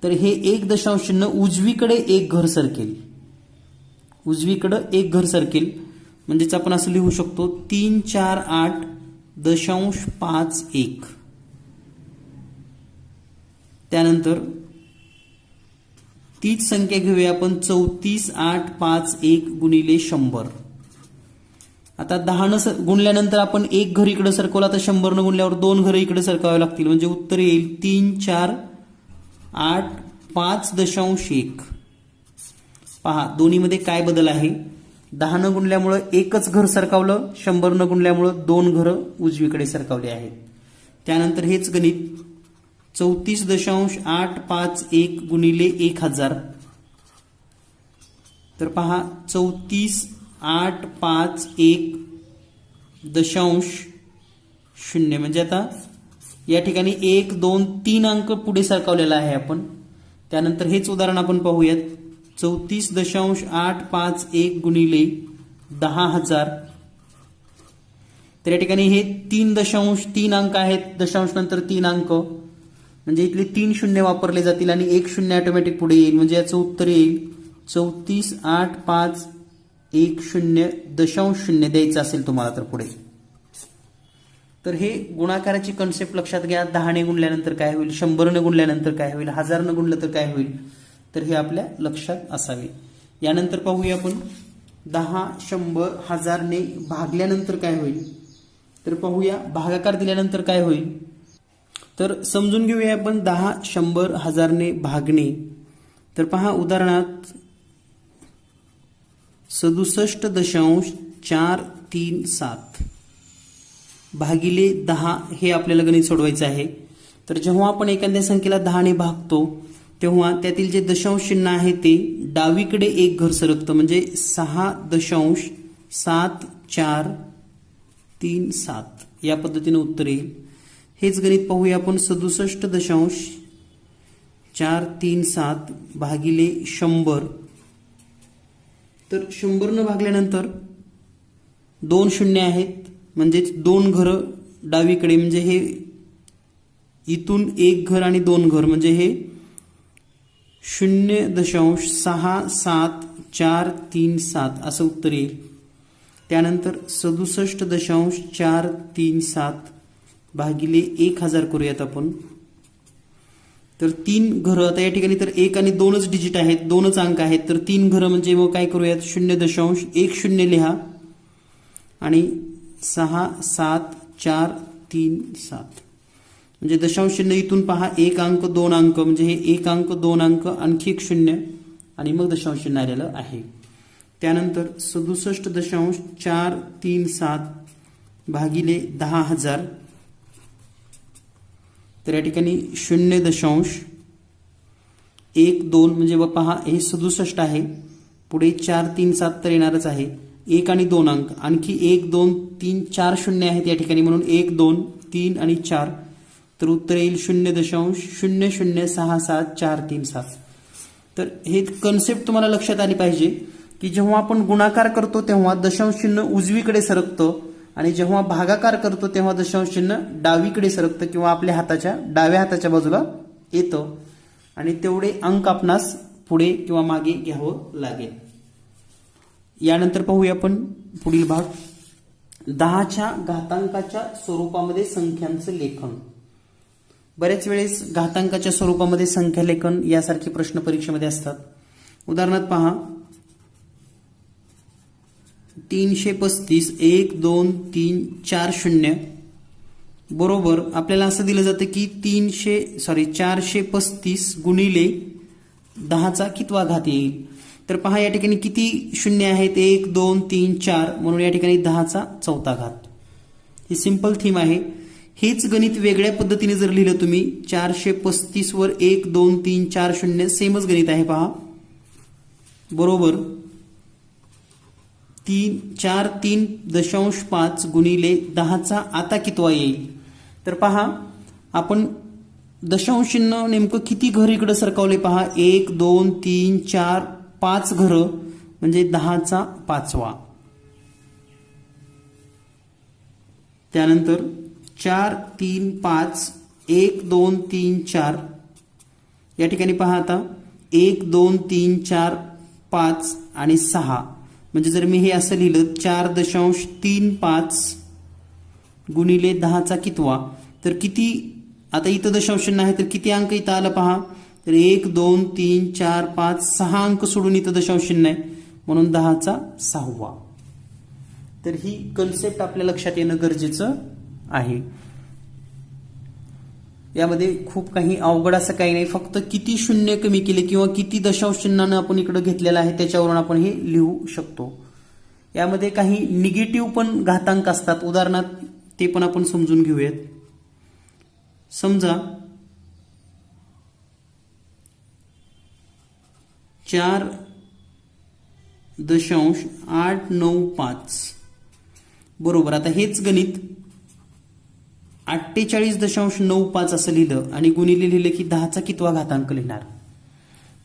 तर हे 1 दशांश चिन्ह उजवीकडे एक घर सरकेल, उजवीकडे एक घर सरकेल. म्हणजेच आपण असं लिहू शकतो 348.51. त्यानंतर तीच संख्या घेऊया आपण 34.851 गुणिले 100. आता 10 गुणल्यानंतर आपण एक घर इकडे सरकवला तर 100 गुणल्यावर 2 घर इकडे सरकावे लागतील. म्हणजे उत्तर येईल 348.5.1. पहा दोन्हीमध्ये काय बदल आहे. 10 गुणल्यामुळे एकच घर सरकावलं, 100 गुणल्यामुळे 2 घर उजवीकडे सरकावले आहेत. त्यानंतर हेच गणित 34.851 गुणिले 1000. तर पहा 34.851.0 म्हणजे आता या ठिकाणी 1 2 3 अंक पुढे सरकावलेला आहे आपण. त्यानंतर हेच उदाहरण आपण पाहूयात 34.851 गुणिले 10,000. तर या ठिकाणी हे 3 अंक आहेत, दशांश नंतर 3 अंक म्हणजे इथले 3 शून्य वापरले जातील आणि 1 शून्य ऑटोमॅटिक पुढे येईल. म्हणजे याचं उत्तर येईल 34.851.0 द्यायचं असेल तुम्हाला तर पुढे. तर हे गुणाकाराची कन्सेप्ट लक्षात घ्या. 10 गुणल्यानंतर काय होईल, 100 गुणल्यानंतर काय होईल, 1000 गुणलं तर काय होईल, तर हे आपल्या लक्षात असावे. यानंतर पाहूया आपण 10 100 1000 ने भागल्यानंतर काय होईल. तर पाहूया भागाकार दिल्यानंतर काय होईल. तर समजून घेऊया आपण 10 100 1000 ने भागणे. तर पहा उदाहरणात 67.437 भागिले 10 हे आपल्याला गणित सोडवायचं आहे. तर जेव्हा आपण एखाद्या संख्येला 10 ने भागतो तेव्हा त्यातील जे दशांश चिन्ह आहे ते डावीकडे एक घर सरकतं. म्हणजे 6.7437 या पद्धतीने उत्तर येईल. हेच गणित पाहूया आपण 67.437 भागिले 100. तर 100 न भागल्यानंतर 2 शून्य आहेत, म्हणजेच 2 घर डावीकडे, म्हणजे हे इथून एक घर आणि 2 घर, म्हणजे हे 0.67437 असं उत्तर येईल. त्यानंतर 67.437 भागिले 1000 करूयात आपण. तर 3 घरं आता या ठिकाणी तर 1 आणि 2च डिजिट आहेत, 2च अंक आहेत. तर 3 घरं म्हणजे मग काय करूयात 0.10 लिहा आणि 67437 म्हणजे दशांश चिन्ह इथून पहा 1 अंक 2 अंक, म्हणजे हे 1 अंक 2 अंक आणखी एक 0 आणि मग दशांश चिन्ह आलेलं आहे. त्यानंतर 67.437 भागिले 10,000. तर या ठिकाणी 0.12 म्हणजे पहा हे 67 आहे, पुढे 437 तर येणारच आहे. 1 आणि 2 अंक आणखी 1 2 3 4 शून्य आहेत या ठिकाणी, म्हणून 1 2 3 आणि 4. तर उत्तर येईल 0.0067437. तर हे कन्सेप्ट तुम्हाला लक्षात आली पाहिजे की जेव्हा आपण गुणाकार करतो तेव्हा दशांश चिन्ह उजवीकडे सरकतं आणि जेव्हा भागाकार करतो तेव्हा दशांश चिन्ह डावीकडे सरकतं किंवा आपल्या हाताच्या डाव्या हाताच्या बाजूला येतं आणि तेवढे अंक आपणास पुढे किंवा मागे घ्यावं लागेल. यानंतर पाहूया आपण पुढील भाग 10च्या घातांकाच्या स्वरूपामध्ये संख्यांचं लेखन. बरेच वेळेस घातांकाच्या स्वरूपामध्ये संख्या लेखन यासारखे प्रश्न परीक्षेमध्ये असतात. उदाहरणार्थ पहा 335 1 2 3 4 0 बरोबर आपल्याला असं दिलं जातं की 435 गुणिले 10चा कितवा घात येईल. तर पहा या ठिकाणी किती शून्य आहेत, 1 2 3 4, म्हणून या ठिकाणी 10चा चौथा घात. ही सिंपल थीम आहे. हेच गणित वेगळ्या पद्धतीने जर लिहिलं तुम्ही 435 वर 1 2 3 4 0 सेमच गणित आहे पहा. बरोबर 4.3.5 गुणिले 10चा आता कितवा येईल. तर पहा आपण दशांश चिन्ह नेमकं किती घर इकडे सरकवले पहा. 1 2 3 4 5 घर म्हणजे 10चा 5वा. त्यानंतर 4 3 5 1 2 3 4 या ठिकाणी पहा आता 1 2 3 4 5 आणि 6 म्हणजे जर मी हे असं लिहिलं 4.35 गुणिले 10चा कितवा तर किती. आता इथं दशांश चिन्ह आहे तर किती अंक इथं आलं पहा. तर 1 2 3 4 5 6 अंक सोडून इथं दशांश चिन्ह आहे म्हणून 10चा 6वा. तर ही कन्सेप्ट आपल्या लक्षात येणं गरजेचं आहे. यामध्ये खूप काही अवघड असं काही नाही, फक्त किती शून्य कमी केले किंवा किती दशांश चिन्हानं आपण इकडे घेतलेलं आहे त्याच्यावरून आपण हे लिहू शकतो. यामध्ये काही निगेटिव्ह पण घातांक असतात, उदाहरणार्थ ते पण आपण समजून घेऊयात. समजा 4.895 बरोबर. आता हेच गणित 48.95 असं लिहिलं आणि गुणिले लिहिले की 10चा कितवा घातांक लिहिणार.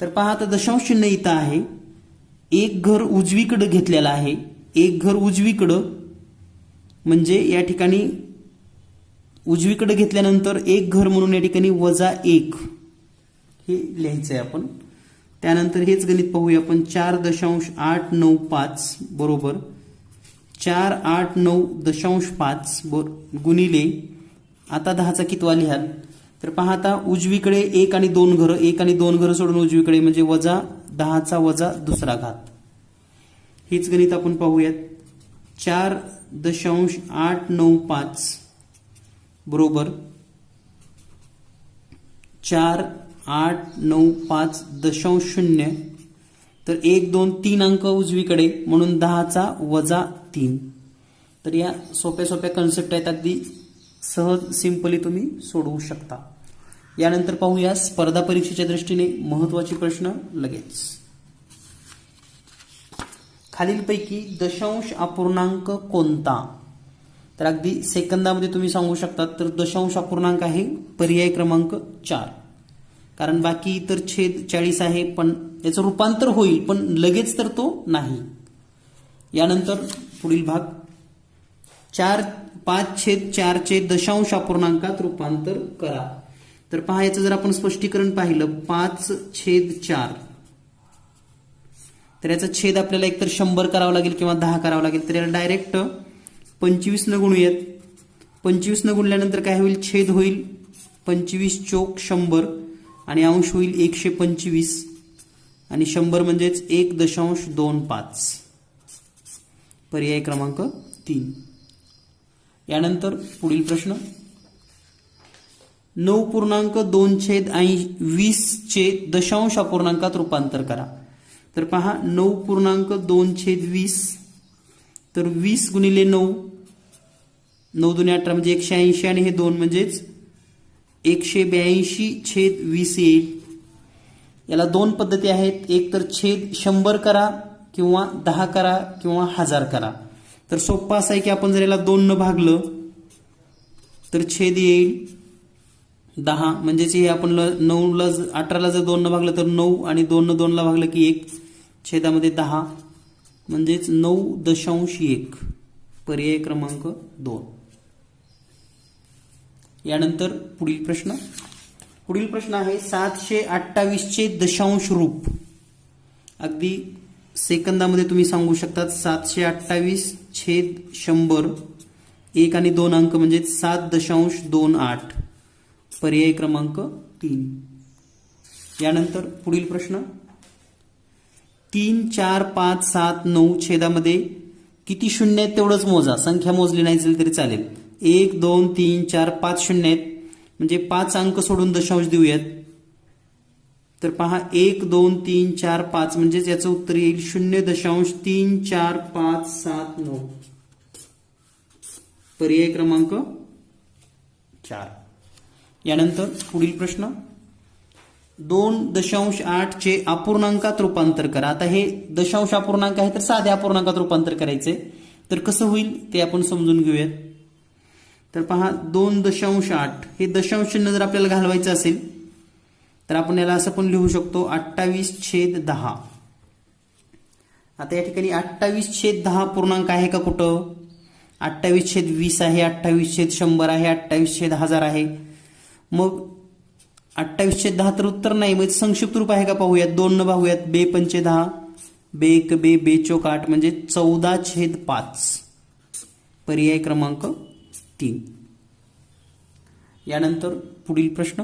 तर पहा आता दशांश चिन्ह इथं आहे, एक घर उजवीकडे घेतलेलं आहे, एक घर उजवीकडं म्हणजे या ठिकाणी उजवीकडे घेतल्यानंतर एक घर म्हणून या ठिकाणी -1 हे लिहायचंय आपण. त्यानंतर हेच गणित पाहूया आपण 4.895 बरोबर 489.5 गुणिले आता 10चा कितवा लिहाल. तर पहा आता उजवीकडे 1 आणि 2 घर, 1 आणि 2 घर सोडून उजवीकडे म्हणजे -10चा दुसरा घात. हेच गणित आपण पाहूयात 4.895 बरोबर 4.895.0 तर 1 2 3 अंक उजवीकडे म्हणून 10चा -3. तर या सोप्या सोप्या कन्सेप्ट आहेत, अगदी सहज सिंपली तुम्ही सोडवू शकता. यानंतर पाहूया स्पर्धा परीक्षेच्या दृष्टीने महत्वाचे प्रश्न लगेच. खालीलपैकी दशांश अपूर्णांक कोणता. तर अगदी सेकंदामध्ये तुम्ही सांगू शकता. तर दशांश अपूर्णांक आहे पर्याय क्रमांक 4, कारण बाकी इतर छेद 40 आहे पण याचं रूपांतर होईल पण लगेच तर तो नाही. यानंतर पुढील भाग 5/4 चे दशांश अपूर्णांकात रूपांतर करा. तर पहा याचं जर आपण स्पष्टीकरण पाहिलं 5/4 तर याचा छेद आपल्याला एकतर 100 करावा लागेल किंवा 10 करावा लागेल. तर याला डायरेक्ट 25 न गुणूयात. 25 न गुणल्यानंतर काय होईल, छेद होईल 25 चोक 100 आणि अंश होईल 125 आणि 100 म्हणजेच 1.25. पर्याय क्रमांक 3. यानंतर पुढील प्रश्न 9.2/20 चे दशांश अपूर्णांकात रूपांतर करा. तर पहा 9.2/20 तर 20 गुणिले 9 9 दुने 18 म्हणजे 180 आणि हे 2 म्हणजेच 182/20 येईल. याला दोन पद्धती आहेत, एक तर छेद 100 करा किंवा 10 करा किंवा 1000 करा. तर सोप्पा असा आहे की आपण जर याला 2 न भागलं तर छेद येईल 10 म्हणजेच हे आपण 9ला 18ला जर 2 न भागलं तर 9 आणि 2 न 2ला भागलं की 1 छेदामध्ये 10 म्हणजेच 9.1. पर्याय क्रमांक 2. यानंतर पुढील प्रश्न आहे 728 चे दशांश रूप. अगदी सेकंदामध्ये तुम्ही सांगू शकता 728/100 1 आणि 2 अंक म्हणजे 7.28. पर्याय क्रमांक 3. यानंतर पुढील प्रश्न 3 4 5 7 9 छेदामध्ये किती शून्य आहेत तेवढंच मोजा, संख्या मोजली नाही तरी चालेल. 1 2 3 4 5 शून्य आहेत, म्हणजे 5 अंक सोडून दशांश देऊयात. तर पहा 1 2 3 4 5 म्हणजेच याचं उत्तर येईल 0.345779. पर्याय क्रमांक 4. यानंतर पुढील प्रश्न, 2.8 चे अपूर्णांकात रूपांतर करा. आता हे दशांश अपूर्णांक आहे तर साध्या अपूर्णांकात रूपांतर करायचे, तर कसं होईल ते आपण समजून घेऊयात. तर पहा 2.8 हे दशांश चिन्ह जर आपल्याला घालवायचं असेल तर आपण याला असं पण लिहू शकतो 28/10. आता या ठिकाणी 28/10 पूर्णांक आहे का कुठं? 28/20 आहे, 28/100 आहे, 28/1000 आहे. मग 28/10 तर उत्तर नाही, मग संक्षिप्त रूप आहे का पाहूयात. 2 न पाहूयात. 2×5 10, 2×1 म्हणजे 14/5. पर्याय क्रमांक 3. यानंतर पुढील प्रश्न,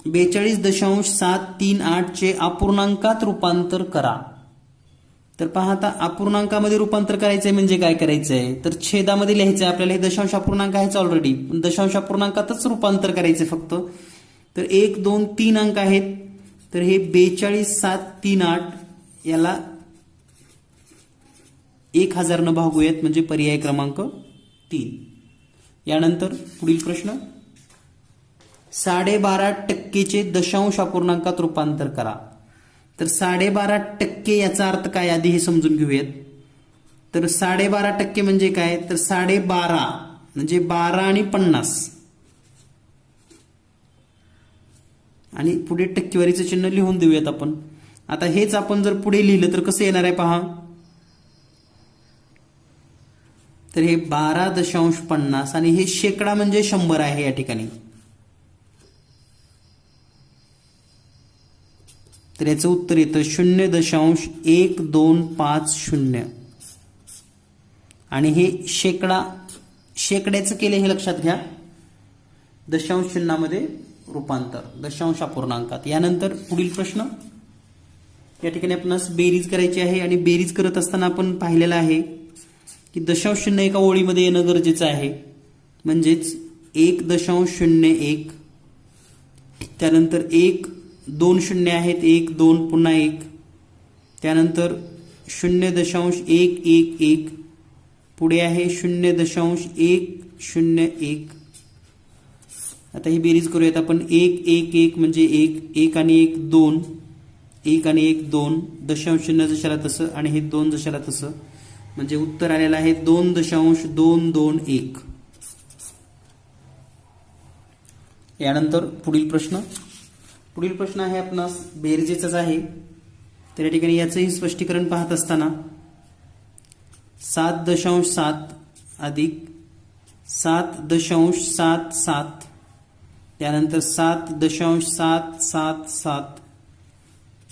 42.738 चे अपूर्णांकात रूपांतर करा. तर पहा आता अपूर्णांकामध्ये रूपांतर करायचंय म्हणजे काय करायचंय, तर छेदामध्ये लिहायचंय आपल्याला. हे दशांश अपूर्णांक आहेच ऑलरेडी, पण दशांश अपूर्णांकातच रूपांतर करायचंय फक्त. तर 1 2 3 अंक आहेत, तर हे 42.738 याला 1000 न भागूयात, म्हणजे पर्याय क्रमांक 3. यानंतर पुढील प्रश्न, 12.5% दशांश अपूर्णांकात रूपांतर करा. तर 12.5% याचा अर्थ काय आधी हे समजून घेऊयात. तर 12.5% म्हणजे काय, तर 12.5 म्हणजे 12 आणि 50 आणि पुढे टक्केवारीचं चिन्ह लिहून देऊयात आपण. आता हेच आपण जर पुढे लिहिलं तर कसं येणार आहे पहा. तर हे 12.50 आणि हे शेकडा म्हणजे 100 आहे या ठिकाणी. तर याचं उत्तर येतं 0.1250 आणि हे शेकड्याचं केलं हे लक्षात घ्या. दशांश चिन्हामध्ये रूपांतर दशांश अपूर्णांकात. यानंतर पुढील प्रश्न, या ठिकाणी आपणास बेरीज करायची आहे आणि बेरीज करत असताना आपण पाहिलेलं आहे की दशांश चिन्ह एका ओळीमध्ये येणं गरजेचं आहे. म्हणजेच 1.01, त्यानंतर 1 2 शून्य आहेत, 1 2 पुन्हा 1, त्यानंतर 0.111, पुढे आहे 0.101. आता ही बेरीज करूयात आपण. 1 1 1 म्हणजे 1 1 आणि 1 2, 1 आणि 1 2, दशांश चिन्ह जशाला तसं आणि हे 2 जशाला तसं, म्हणजे उत्तर आलेलं आहे 2.221. यानंतर पुढील प्रश्न आहे आपणास बेरजेचाच आहे. तर या ठिकाणी याचंही स्पष्टीकरण पाहत असताना 7.7 अधिक 7.77, त्यानंतर 7.777,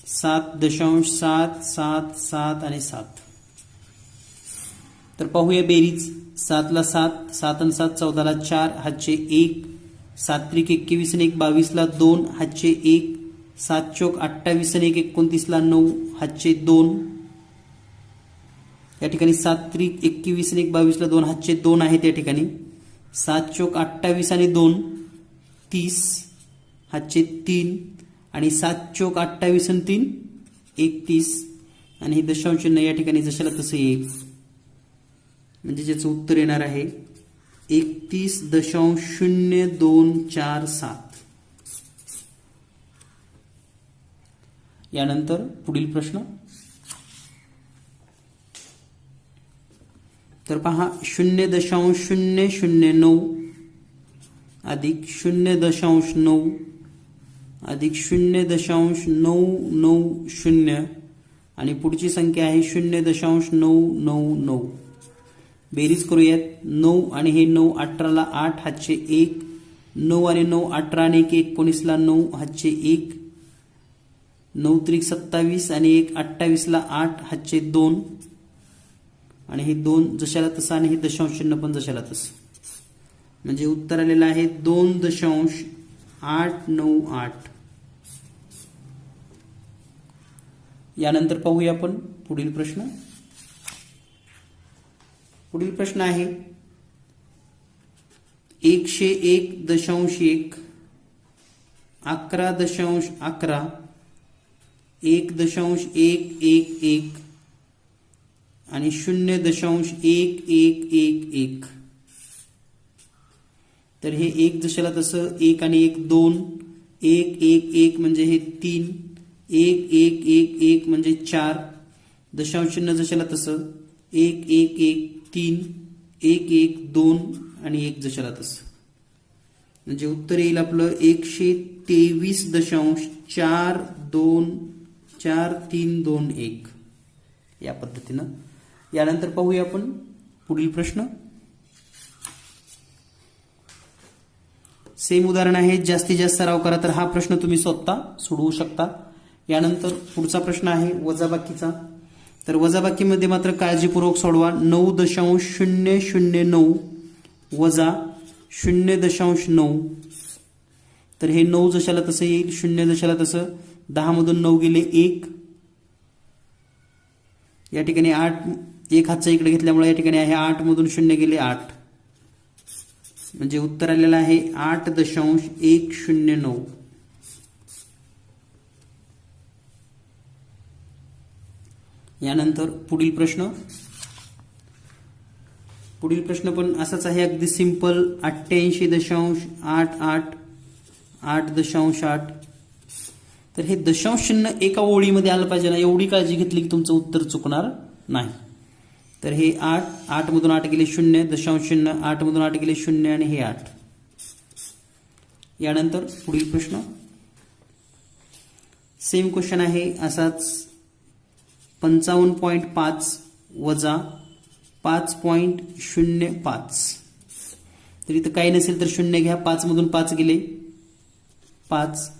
7.777 आणि 7. तर पाहूया बेरीज. 7 ला 7, 7 आणि 7 14 ला 4, हातचे 1, 7 त्रिक 21 आणि 1 22 ला 2, हातचे 1, 7 चोक 28 आणि 1 29 ला 9, हातचे 2. या ठिकाणी 7 त्रिक 21 आणि 1 22 ला 2, हातचे 2 आहेत या ठिकाणी. 7 चोक 28 आणि 2 30, हातचे 3 आणि 7 चोक 28 आणि 3 31 आणि हे दशांश चिन्ह या ठिकाणी जशाला तसं येईल, म्हणजे ज्याचं उत्तर येणार आहे 31.0247. यानंतर पुढील प्रश्न, तर पहा 0.009 अधिक 0.9 अधिक 0.990 आणि पुढची संख्या आहे 0.999. बेरीज करूयात. 9 आणि हे 9 18 ला 8, हातचे 1, 9 आणि 9 18 आणि 1 19 ला 9, हातचे 1, 9 त्रिक 27 आणि 1 28 ला 8, हातचे 2 आणि हे 2 जशाला तसं आणि हे दशांश चिन्ह पण जशाला तसं, म्हणजे उत्तर आलेलं आहे 2.898. यानंतर पाहूया आपण पुढील प्रश्न. पुढील प्रश्न आहे 101.1 11.11 1.111 आणि 0.1111. तर हे 1 जशाला तसं 1 आणि 1 2, 1 1 1 म्हणजे हे 3, 1 1 1 1 म्हणजे 4, दशांश चिन्ह जशाला तसं 1 1 1 3, 1 1 2 आणि 1 जशाला तसं. म्हणजे उत्तर येईल आपलं 123.42321 या पद्धतीनं. यानंतर पाहूया आपण पुढील प्रश्न. सेम उदाहरण आहे, जास्तीत जास्त सराव करा. तर हा प्रश्न तुम्ही स्वतः सोडवू शकता. यानंतर पुढचा प्रश्न आहे वजाबाकीचा. तर वजाबाकीमध्ये मात्र काळजीपूर्वक सोडवा. 9.009 वजा 0.9. तर हे 9 जशाला तसं येईल, 0 जशाला तसं. 10 मधून 9 गेले 1. या ठिकाणी 8, एक हातचा इकडे घेतल्यामुळे या ठिकाणी आहे 8 मधून 0 गेले 8. म्हणजे उत्तर आलेलं आहे 8.109. यानंतर पुढील प्रश्न. पुढील प्रश्न पण असाच आहे, अगदी सिंपल. 88.88 8.8. तर हे दशांश चिन्ह एका ओळीमध्ये आलं पाहिजे ना, एवढी काळजी घेतली की तुमचं उत्तर चुकणार नाही. तर हे 8, 8 मधून 8 गेले 0, दशांश चिन्ह 8 मधून 8 गेले 0 आणि हे 8. यानंतर पुढील प्रश्न सेम क्वेश्चन आहे असाच. 55.5 वजा 5.05. तर इथं काही नसेल तर 0 घ्या. 5 मधून 5 गेले 5,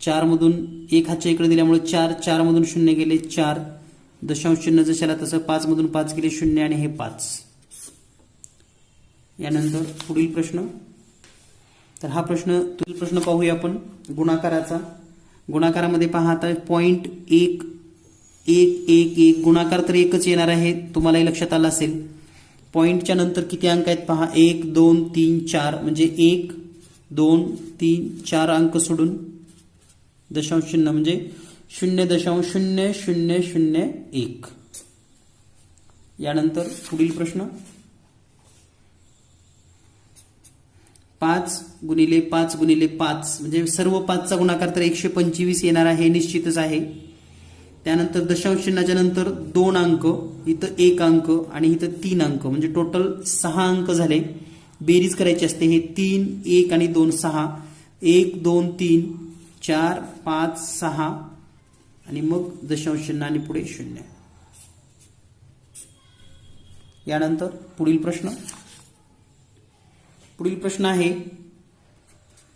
4 मधून एक हातच्या इकडे दिल्यामुळे 4, 4 मधून 0 गेले 4, दशांश चिन्ह जशाला तसं. 5 मधून 5 गेले 0 आणि हे 5. यानंतर पुढील प्रश्न. तर हा प्रश्न पाहूया आपण गुणाकाराचा. गुणाकारामध्ये पहा आता 0.1111 गुणाकार तर एकच येणार आहे, तुम्हालाही लक्षात आलं असेल. पॉईंटच्या नंतर किती अंक आहेत पहा, 1 2 3 4. म्हणजे 1 2 3 4 अंक सोडून दशांश चिन्ह म्हणजे 0.0001. यानंतर पुढील प्रश्न 5 गुणिले 5 गुणिले 5 म्हणजे सर्व 5चा गुणाकार तर 125 येणार आहे, निश्चितच आहे. त्यानंतर दशांश चिन्हाच्या नंतर 2 अंक, इथं 1 अंक आणि इथं 3 अंक, म्हणजे टोटल 6 अंक झाले. बेरीज करायची असते. हे 3 1 आणि 2 6, 1 2 3 4 5 6 आणि मग दशांश चिन्ह आणि पुढे 0. यानंतर पुढील प्रश्न आहे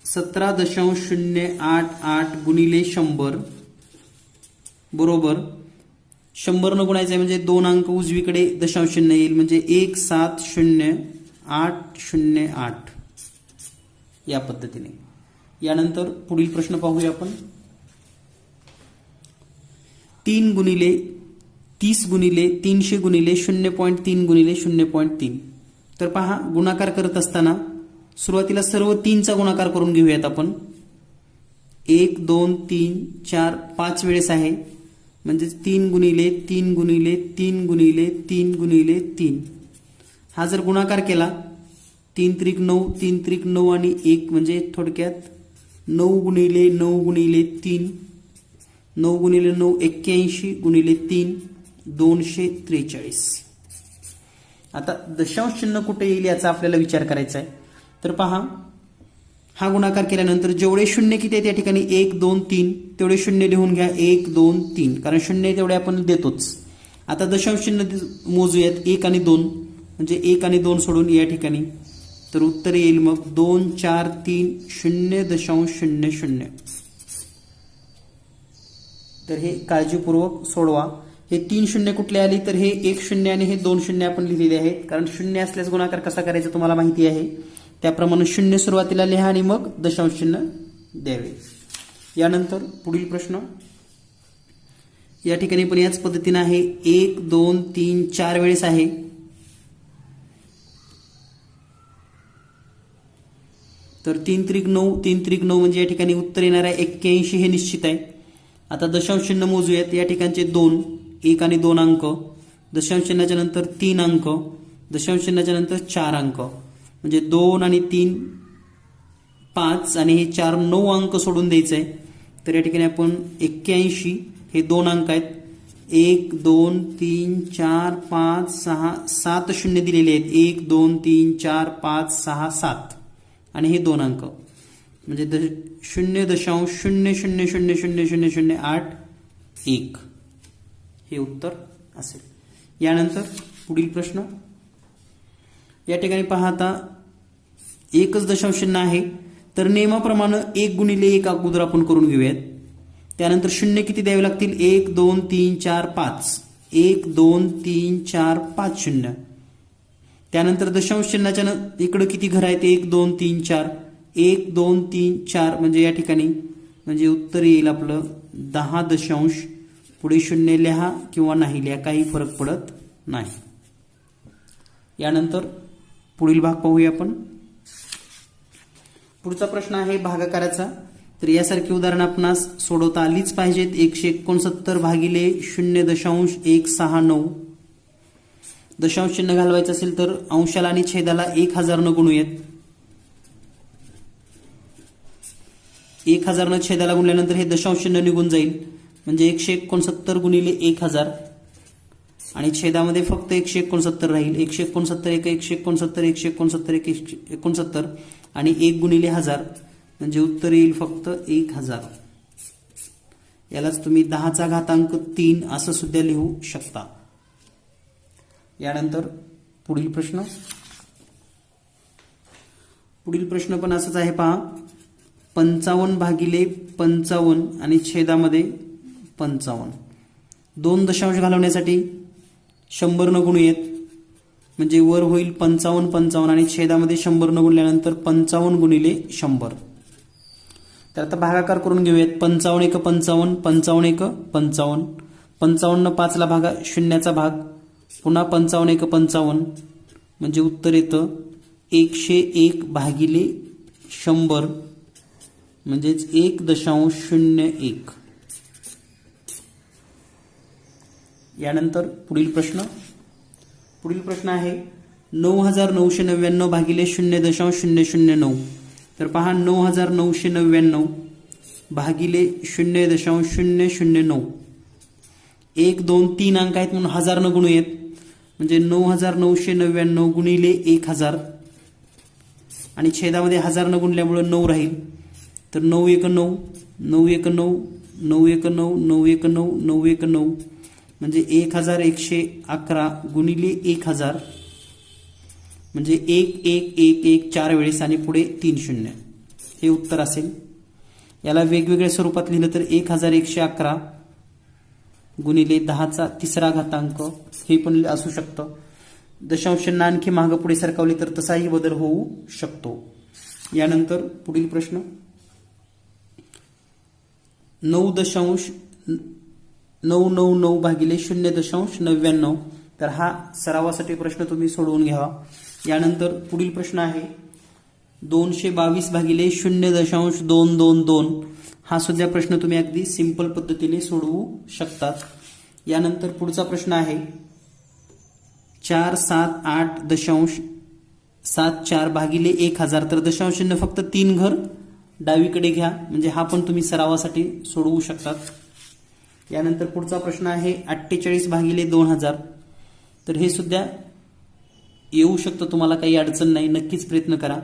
17.088 गुणिले 100 बरोबर 100 न गुणायचं आहे. म्हणजे 2 अंक उजवीकडे दशांश चिन्ह येईल. म्हणजे 170808 या पद्धतीने. यानंतर पुढील प्रश्न पाहूया आपण. 3 गुणिले 30 गुणिले 300 गुणिले 0.3 गुणिले 0.3. तर पहा, गुणाकार करत असताना सुरुवातीला सर्व 3चा गुणाकार करून घेऊयात आपण. 1 2 3 4 5 वेळेस आहे. म्हणजे 3 गुणिले 3 गुणिले 3 गुणिले 3 गुणिले 3. हा जर गुणाकार केला 3 त्रिक 9, 3 त्रिक 9 आणि 1 म्हणजे थोडक्यात 9 गुणिले 9 गुणिले 3, 9 गुणिले 9 81 गुणिले 3 243. आता दशांश चिन्ह कुठे येईल याचा आपल्याला विचार करायचा आहे. तर पहा, हा गुणाकार केल्यानंतर जेवढे शून्य किती आहेत या ठिकाणी 1 2 3 तेवढे शून्य लिहून घ्या. 1 2 3 कारण शून्य तेवढे आपण देतोच. आता दशांश चिन्ह मोजूयात. 1 आणि 2 म्हणजे 1 आणि 2 सोडून या ठिकाणी. तर उत्तर येईल मग 2 4 3 0.00. तर हे काळजीपूर्वक सोडवा. हे 3 शून्य कुठले आले तर हे 1 शून्य आणि हे 2 शून्य आपण लिहिलेले आहेत. कारण शून्य असल्यास गुणाकार कसा करायचा तुम्हाला माहिती आहे. त्याप्रमाणे शून्य सुरुवातीला लिहा आणि मग दशांश चिन्ह द्यावे. यानंतर पुढील प्रश्न या ठिकाणी पण याच पद्धतीने आहे, 1 2 3 4 वेळेस आहे. तर 3 त्रिक 9, 3 त्रिक 9 म्हणजे या ठिकाणी उत्तर येणार आहे 81 हे निश्चित आहे. आता दशांश चिन्ह मोजूयात. या ठिकाणचे 2, 1 आणि 2 अंक, दशांश चिन्हाच्या नंतर 3 अंक, दशांश चिन्हाच्या नंतर 4 अंक, म्हणजे 2 आणि 3 5 आणि हे 4 9 अंक सोडून द्यायचे आहे. तर या ठिकाणी आपण 81 हे 2 अंक आहेत, 1 2 3 4 5 6 7 शून्य दिलेले आहेत, 1 2 3 4 5 6 7 आणि हे 2 अंक, म्हणजे 0.00000008 हे उत्तर असेल. यानंतर पुढील प्रश्न. या ठिकाणी पहा, आता एकच दशांश चिन्ह आहे, तर नियमाप्रमाणे 1 गुणिले 1 अगोदर आपण करून घेऊयात. त्यानंतर शून्य किती द्यावे लागतील, 1 2 3 4 5, 1 2 3 4 5 शून्य. त्यानंतर दशांश चिन्हाच्या इकडे किती घर आहेत, 1 2 3 4, 1 2 3 4, म्हणजे या ठिकाणी म्हणजे उत्तर येईल आपलं 10 दशांश. पुढे शून्य लिहा किंवा नाही लिहा, काही फरक पडत नाही. यानंतर पुढील भाग पाहूया आपण. पुढचा प्रश्न आहे भागाकाराचा. तर यासारखी उदाहरण आपणास सोडवता आलीच पाहिजेत. 169 भागिले 0.169. दशांश चिन्ह घालवायचं असेल तर अंशाला आणि छेदाला 1000 न गुणूयात. 1000 न छेदाला गुणल्यानंतर हे दशांश चिन्ह निघून जाईल, म्हणजे 169 गुणिले 1000 आणि छेदामध्ये फक्त 169 राहील. 169 1 169 169 169 आणि 1 गुणिले 1000 म्हणजे उत्तर येईल फक्त 1000. यालाच तुम्ही 10चा घातांक 3 असं सुद्धा लिहू शकता. यानंतर पुढील प्रश्न. पुढील प्रश्न पण असाच आहे पहा. 55 भागिले 55 आणि छेदामध्ये 55. 2 दशांश घालवण्यासाठी 100 न गुणूयात, म्हणजे वर होईल 55 55 आणि छेदामध्ये 100 न गुणल्यानंतर 55 गुणिले 100. तर आता भागाकार करून घेऊयात. 55 1 55, 55 1 55, 55 5ला भागा, शून्याचा भाग, पुन्हा 55 1 55, म्हणजे उत्तर येतं 101 भागिले 100, म्हणजेच 1.01. यानंतर पुढील प्रश्न. पुढील प्रश्न आहे 9999 भागिले 0.009. तर पहा, 9999 भागिले 0.009. 1 2 3 अंक आहेत म्हणून 1000 न गुणूयात, म्हणजे 9999 गुणिले 1000 आणि छेदामध्ये 1000 न गुणल्यामुळे 9 राहील. तर 9 1 9, 9 1 9, 9 1 9, 9 1 9, 9 1 9, म्हणजे 1111 गुणिले 1000, म्हणजे 1 1 1 1 4 वेळेस आणि पुढे 3 शून्य हे उत्तर असेल. याला वेगवेगळ्या स्वरूपात लिहिलं तर 1111 गुणिले 10चा 3रा घातांक हे पण असू शकतं. दशांश चिन्ह आणखी मागं पुढे सरकवले तर तसाही बदल होऊ शकतो. यानंतर पुढील प्रश्न. 9.999 भागिले 0.99. तर हा सरावासाठी प्रश्न तुम्ही सोडवून घ्यावा. यानंतर पुढील प्रश्न आहे 222 भागिले 0.222. हा सुद्धा प्रश्न तुम्ही अगदी सिंपल पद्धतीने सोडवू शकतात. यानंतर पुढचा प्रश्न आहे 478.74 भागिले 1000. तर दशांश चिन्ह फक्त 3 घर डावीकडे घ्या, म्हणजे हा पण तुम्ही सरावासाठी सोडवू शकतात. यानंतर पुढचा प्रश्न आहे 48 भागिले 2000. तर हे सुद्धा येऊ शकतं, तुम्हाला काही अडचण नाही, नक्कीच प्रयत्न करा.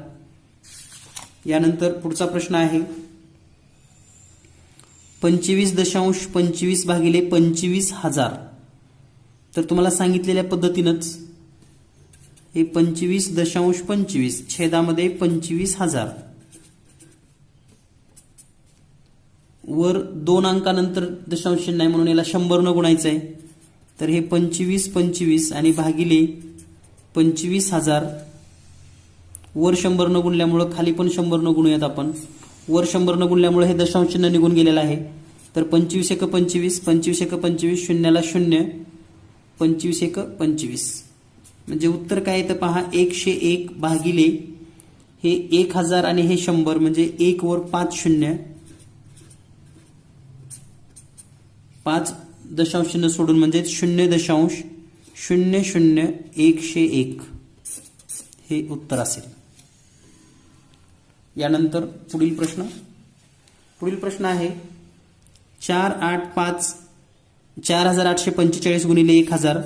यानंतर पुढचा प्रश्न आहे 25.25 भागिले 25,000. तर तुम्हाला सांगितलेल्या पद्धतीनंच हे 25.25 छेदामध्ये 25,000. वर 2 अंकानंतर दशांश चिन्ह आहे म्हणून याला 100 न गुणायचं आहे. तर हे 25 आणि भागिले 25,000. वर 100 न गुणल्यामुळं खाली पण 100 न गुणूयात आपण. वर 100 न गुणल्यामुळे हे दशांश चिन्ह निघून गेलेलं आहे. तर 25 एक 25, 25 एक 25, शून्याला 0, 25 एक 25. म्हणजे उत्तर काय येतं पहा, 101 भागिले हे 1000 आणि हे 100, म्हणजे 1 वर 5 शून्य, 5 दशांश चिन्ह सोडून म्हणजे 0.000101 हे उत्तर असेल. यानंतर पुढील प्रश्न आहे 4845 गुणिले 1000.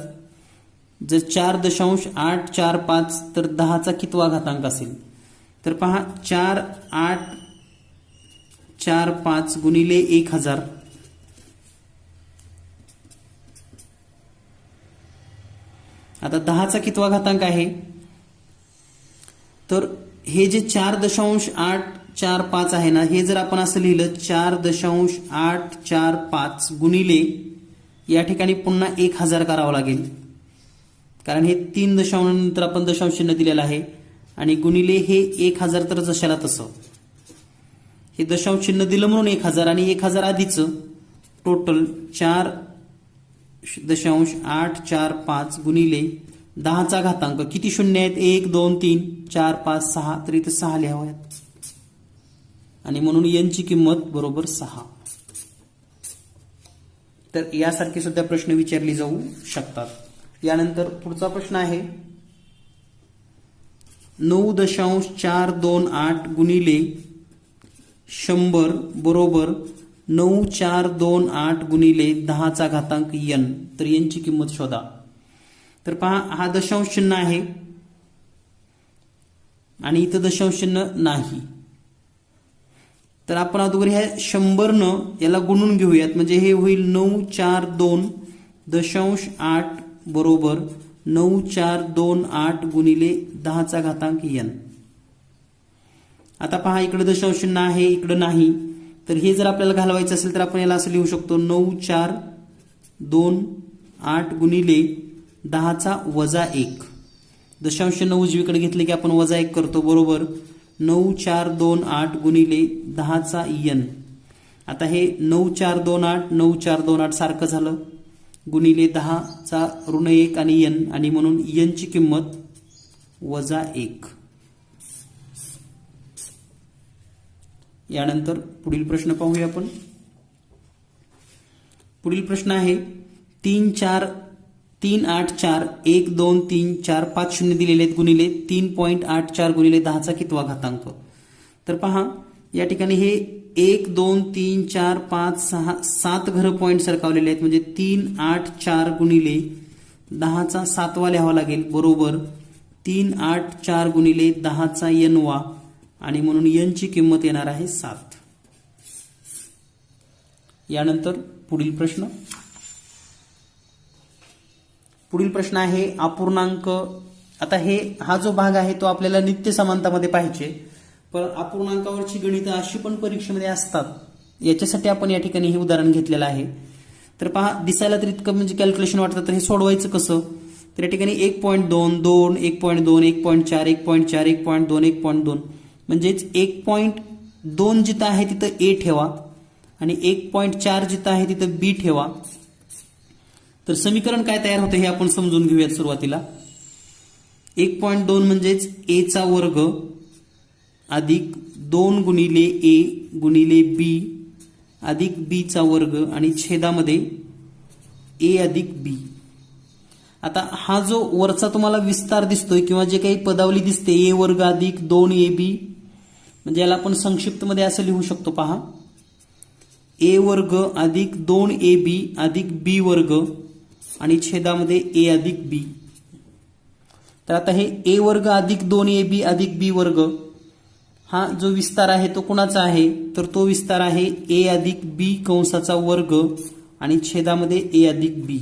जर 4.845 तर 10चा कितवा घातांक असेल? तर पहा 4845 गुणिले 1000. आता 10चा कितवा घातांक आहे? तर हे जे 4.845 आहे ना, हे जर आपण असं लिहिलं 4.845 गुणिले, या ठिकाणी पुन्हा 1000 करावं लागेल, कारण हे 3 दशांशानंतर आपण दशांश चिन्ह दिलेलं आहे, आणि गुणिले हे 1000 तर जशाला तसं, हे दशांश चिन्ह दिलं म्हणून 1000 आणि 1000 आधीच टोटल 4.845 गुणिले 10चा घातांक. किती शून्य आहेत? 1 2 3 4 5 6, तर इथे 6 लिहाव्यात आणि म्हणून n ची किंमत बरोबर 6. तर यासारखे सुद्धा प्रश्न विचारले जाऊ शकतात. यानंतर पुढचा प्रश्न आहे 9.428 गुणिले 100 बरोबर 9428 गुणिले 10चा घातांक n. तर n ची किंमत शोधा. तर पहा, हा दशांश चिन्ह आहे आणि इथं दशांश चिन्ह नाही, तर आपण अगोदर ह्या 100 याला गुणून घेऊयात, म्हणजे हे होईल 942.8 बरोबर 9428 गुणिले 10चा घातांक n. आता पहा, इकडे दशांश चिन्ह आहे, इकडे नाही, तर हे जर आपल्याला घालवायचं असेल तर आपण याला असं लिहू शकतो 9428 गुणिले 10चा वजा 1. दशांश चिन्ह उजवीकडे घेतले की आपण वजा 1 करतो, बरोबर 9428 गुणिले 10चा n. आता हे 9428 सारखं झालं, गुणिले 10चा ऋण 1 आणि n, आणि म्हणून n ची किंमत वजा 1. यानंतर पुढील प्रश्न पाहूया आपण. पुढील प्रश्न आहे 384 1 2 3 4 5 शून्य दिलेले आहेत, गुणिले 3.84 गुणिले 10चा कितवा घातांक. तर पहा, या ठिकाणी हे 1 2 3 4 5 6 7 घरं पॉईंट सरकावलेले आहेत, म्हणजे 384 गुणिले 10चा 7वा लिहावा लागेल, बरोबर 384 गुणिले 10चा n वा, आणि म्हणून n ची किंमत येणार आहे 7. यानंतर पुढील प्रश्न आहे अपूर्णांक. आता हा जो भाग आहे तो आपल्याला नित्य समानतामध्ये पाहिजे, पण अपूर्णांकावरची गणितं अशी पण परीक्षेमध्ये असतात, याच्यासाठी आपण या ठिकाणी हे उदाहरण घेतलेलं आहे. तर पहा, दिसायला तर इतकं म्हणजे कॅल्क्युलेशन वाटतं, तर हे सोडवायचं कसं? तर या ठिकाणी 1.2 2 1.2 1.4 1.4 1.2 1.2, म्हणजेच 1.2 जिथं आहे तिथं a ठेवा आणि 1.4 जिथं आहे तिथं b ठेवा. तर समीकरण काय तयार होतं हे आपण समजून घेऊयात सुरुवातीला. 1.2 म्हणजेच a चा वर्ग अधिक 2 गुणिले a गुणिले b अधिक b चा वर्ग आणि छेदामध्ये a अधिक b. आता हा जो वरचा तुम्हाला विस्तार दिसतोय किंवा जे काही पदावली दिसते a वर्ग अधिक 2ab, म्हणजे याला आपण संक्षिप्त मध्ये असं लिहू शकतो, पहा, a वर्ग अधिक 2ab अधिक b वर्ग आणि छेदामध्ये a अधिक b. तर आता हे a वर्ग अधिक 2ab अधिक b वर्ग हा जो विस्तार आहे तो कुणाचा आहे? तर तो विस्तार आहे a अधिक b कंसाचा वर्ग आणि छेदामध्ये a अधिक b.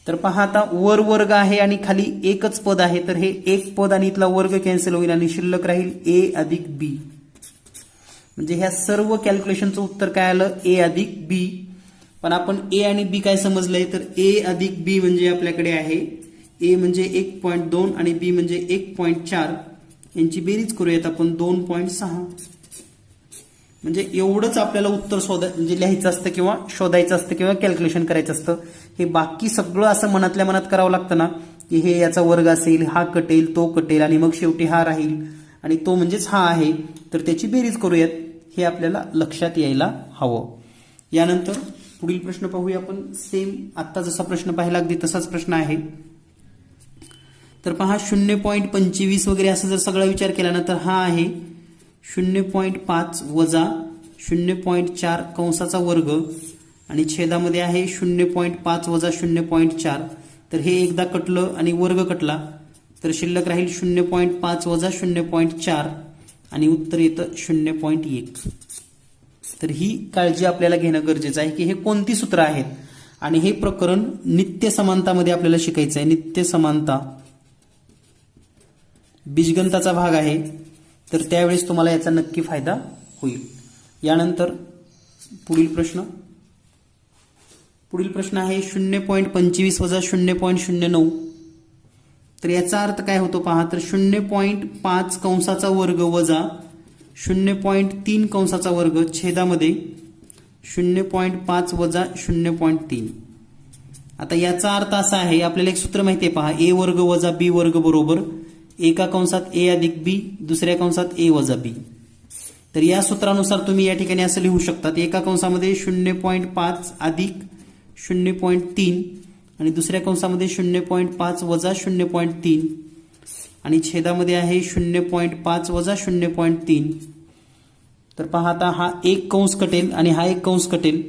तर पहा, आता वर वर्ग आहे आणि खाली एकच पद आहे, तर हे एक पद आणि इथला वर्ग कॅन्सल होईल आणि शिल्लक राहील a अधिक b. म्हणजे ह्या सर्व कॅल्क्युलेशनचं उत्तर काय आलं? a अधिक b. पण आपण a आणि b काय समजलंय? तर a अधिक b म्हणजे आपल्याकडे आहे a म्हणजे 1.2 आणि b म्हणजे 1.4, यांची बेरीज करूयात आपण 2.6. म्हणजे एवढंच आपल्याला उत्तर म्हणजे लिहायचं असतं किंवा शोधायचं असतं किंवा कॅल्क्युलेशन करायचं असतं. हे बाकी सगळं असं मनातल्या मनात करावं लागतं ना, की हे याचा वर्ग असेल, हा कटेल, तो कटेल आणि मग शेवटी हा राहील आणि तो म्हणजेच हा आहे, तर त्याची बेरीज करूयात, हे आपल्याला लक्षात यायला हवं. यानंतर पुढील प्रश्न पाहूया आपण. सेम आत्ता जसा प्रश्न पाहिला अगदी तसाच प्रश्न आहे. तर पहा 0.25 वगैरे असं जर सगळा विचार केला ना, तर हा आहे 0.5 वजा 0.4 कंसाचा वर्ग आणि छेदामध्ये आहे 0.5 वजा 0.4. तर हे एकदा कटलं आणि वर्ग कटला तर शिल्लक राहील 0.5 वजा 0.4 आणि उत्तर येतं 0.1. तर ही काळजी आपल्याला घेणं गरजेचं आहे की हे कोणती सूत्र आहेत आणि हे प्रकरण नित्य समानतामध्ये आपल्याला शिकायचं आहे. नित्य समानता बीजगणिताचा भाग आहे, तर त्यावेळेस तुम्हाला याचा नक्की फायदा होईल. यानंतर पुढील प्रश्न आहे 0.25 वजा 0.09. तर याचा अर्थ काय होतो पहा. तर 0.5 कंसाचा वर्ग वजा 0.3 कंसाचा वर्ग छेदामध्ये 0.5 वजा 0.3. आता याचा अर्थ असा आहे, आपल्याला एक सूत्र माहिती आहे पहा, ए वर्ग वजा बी वर्ग बरोबर एका कंसात ए अधिक बी, दुसऱ्या कंसात ए वजा बी. तर या सूत्रानुसार तुम्ही या ठिकाणी असं लिहू शकतात, एका कंसामध्ये 0.5 अधिक 0.3 आणि दुसऱ्या कंसामध्ये 0.5 वजा 0.3 आणि छेदामध्ये आहे 0.5 वजा 0.3. तर पहा आता हा एक कंस कटेल आणि हा एक कंस कटेल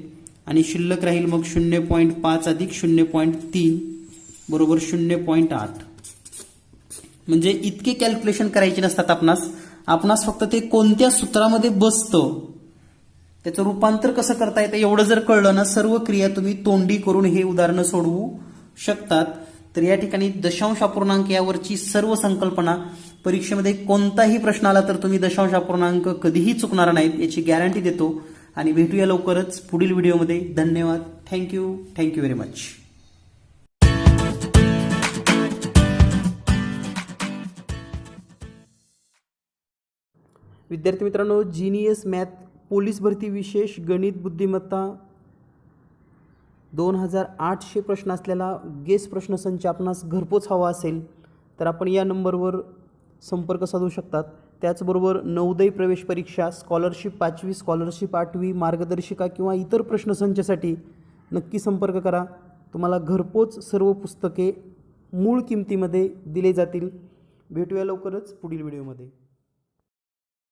आणि शिल्लक राहील मग 0.5 अधिक 0.3 बरोबर 0.8. म्हणजे इतके कॅल्क्युलेशन करायचे नसतात आपणास फक्त ते कोणत्या सूत्रामध्ये बसतं, त्याचं रूपांतर कसं करता येतं एवढं जर कळलं ना, सर्व क्रिया तुम्ही तोंडी करून हे उदाहरणं सोडवू शकतात. तर या ठिकाणी दशांश अपूर्णांक यावरची सर्व संकल्पना परीक्षेमध्ये कोणताही प्रश्न आला तर तुम्ही दशांश अपूर्णांक कधीही चुकणार नाहीत याची गॅरंटी देतो. आणि भेटूया लवकरच पुढील व्हिडिओमध्ये. धन्यवाद. Thank you very much. विद्यार्थी मित्रांनो, जीनियस मॅथ पोलीस भरती विशेष गणित बुद्धिमत्ता 2800 प्रश्न असलेला गेस प्रश्नसंच आपणास घरपोच हवा असेल तर आपण या नंबरवर संपर्क साधू शकतात. त्याचबरोबर नवोदय प्रवेश परीक्षा, स्कॉलरशिप 5वी, स्कॉलरशिप 8वी, मार्गदर्शिका किंवा इतर प्रश्नसंचासाठी नक्की संपर्क करा. तुम्हाला घरपोच सर्व पुस्तके मूळ किमतीमध्ये दिले जातील. भेटूया लवकरच पुढील व्हिडिओमध्ये.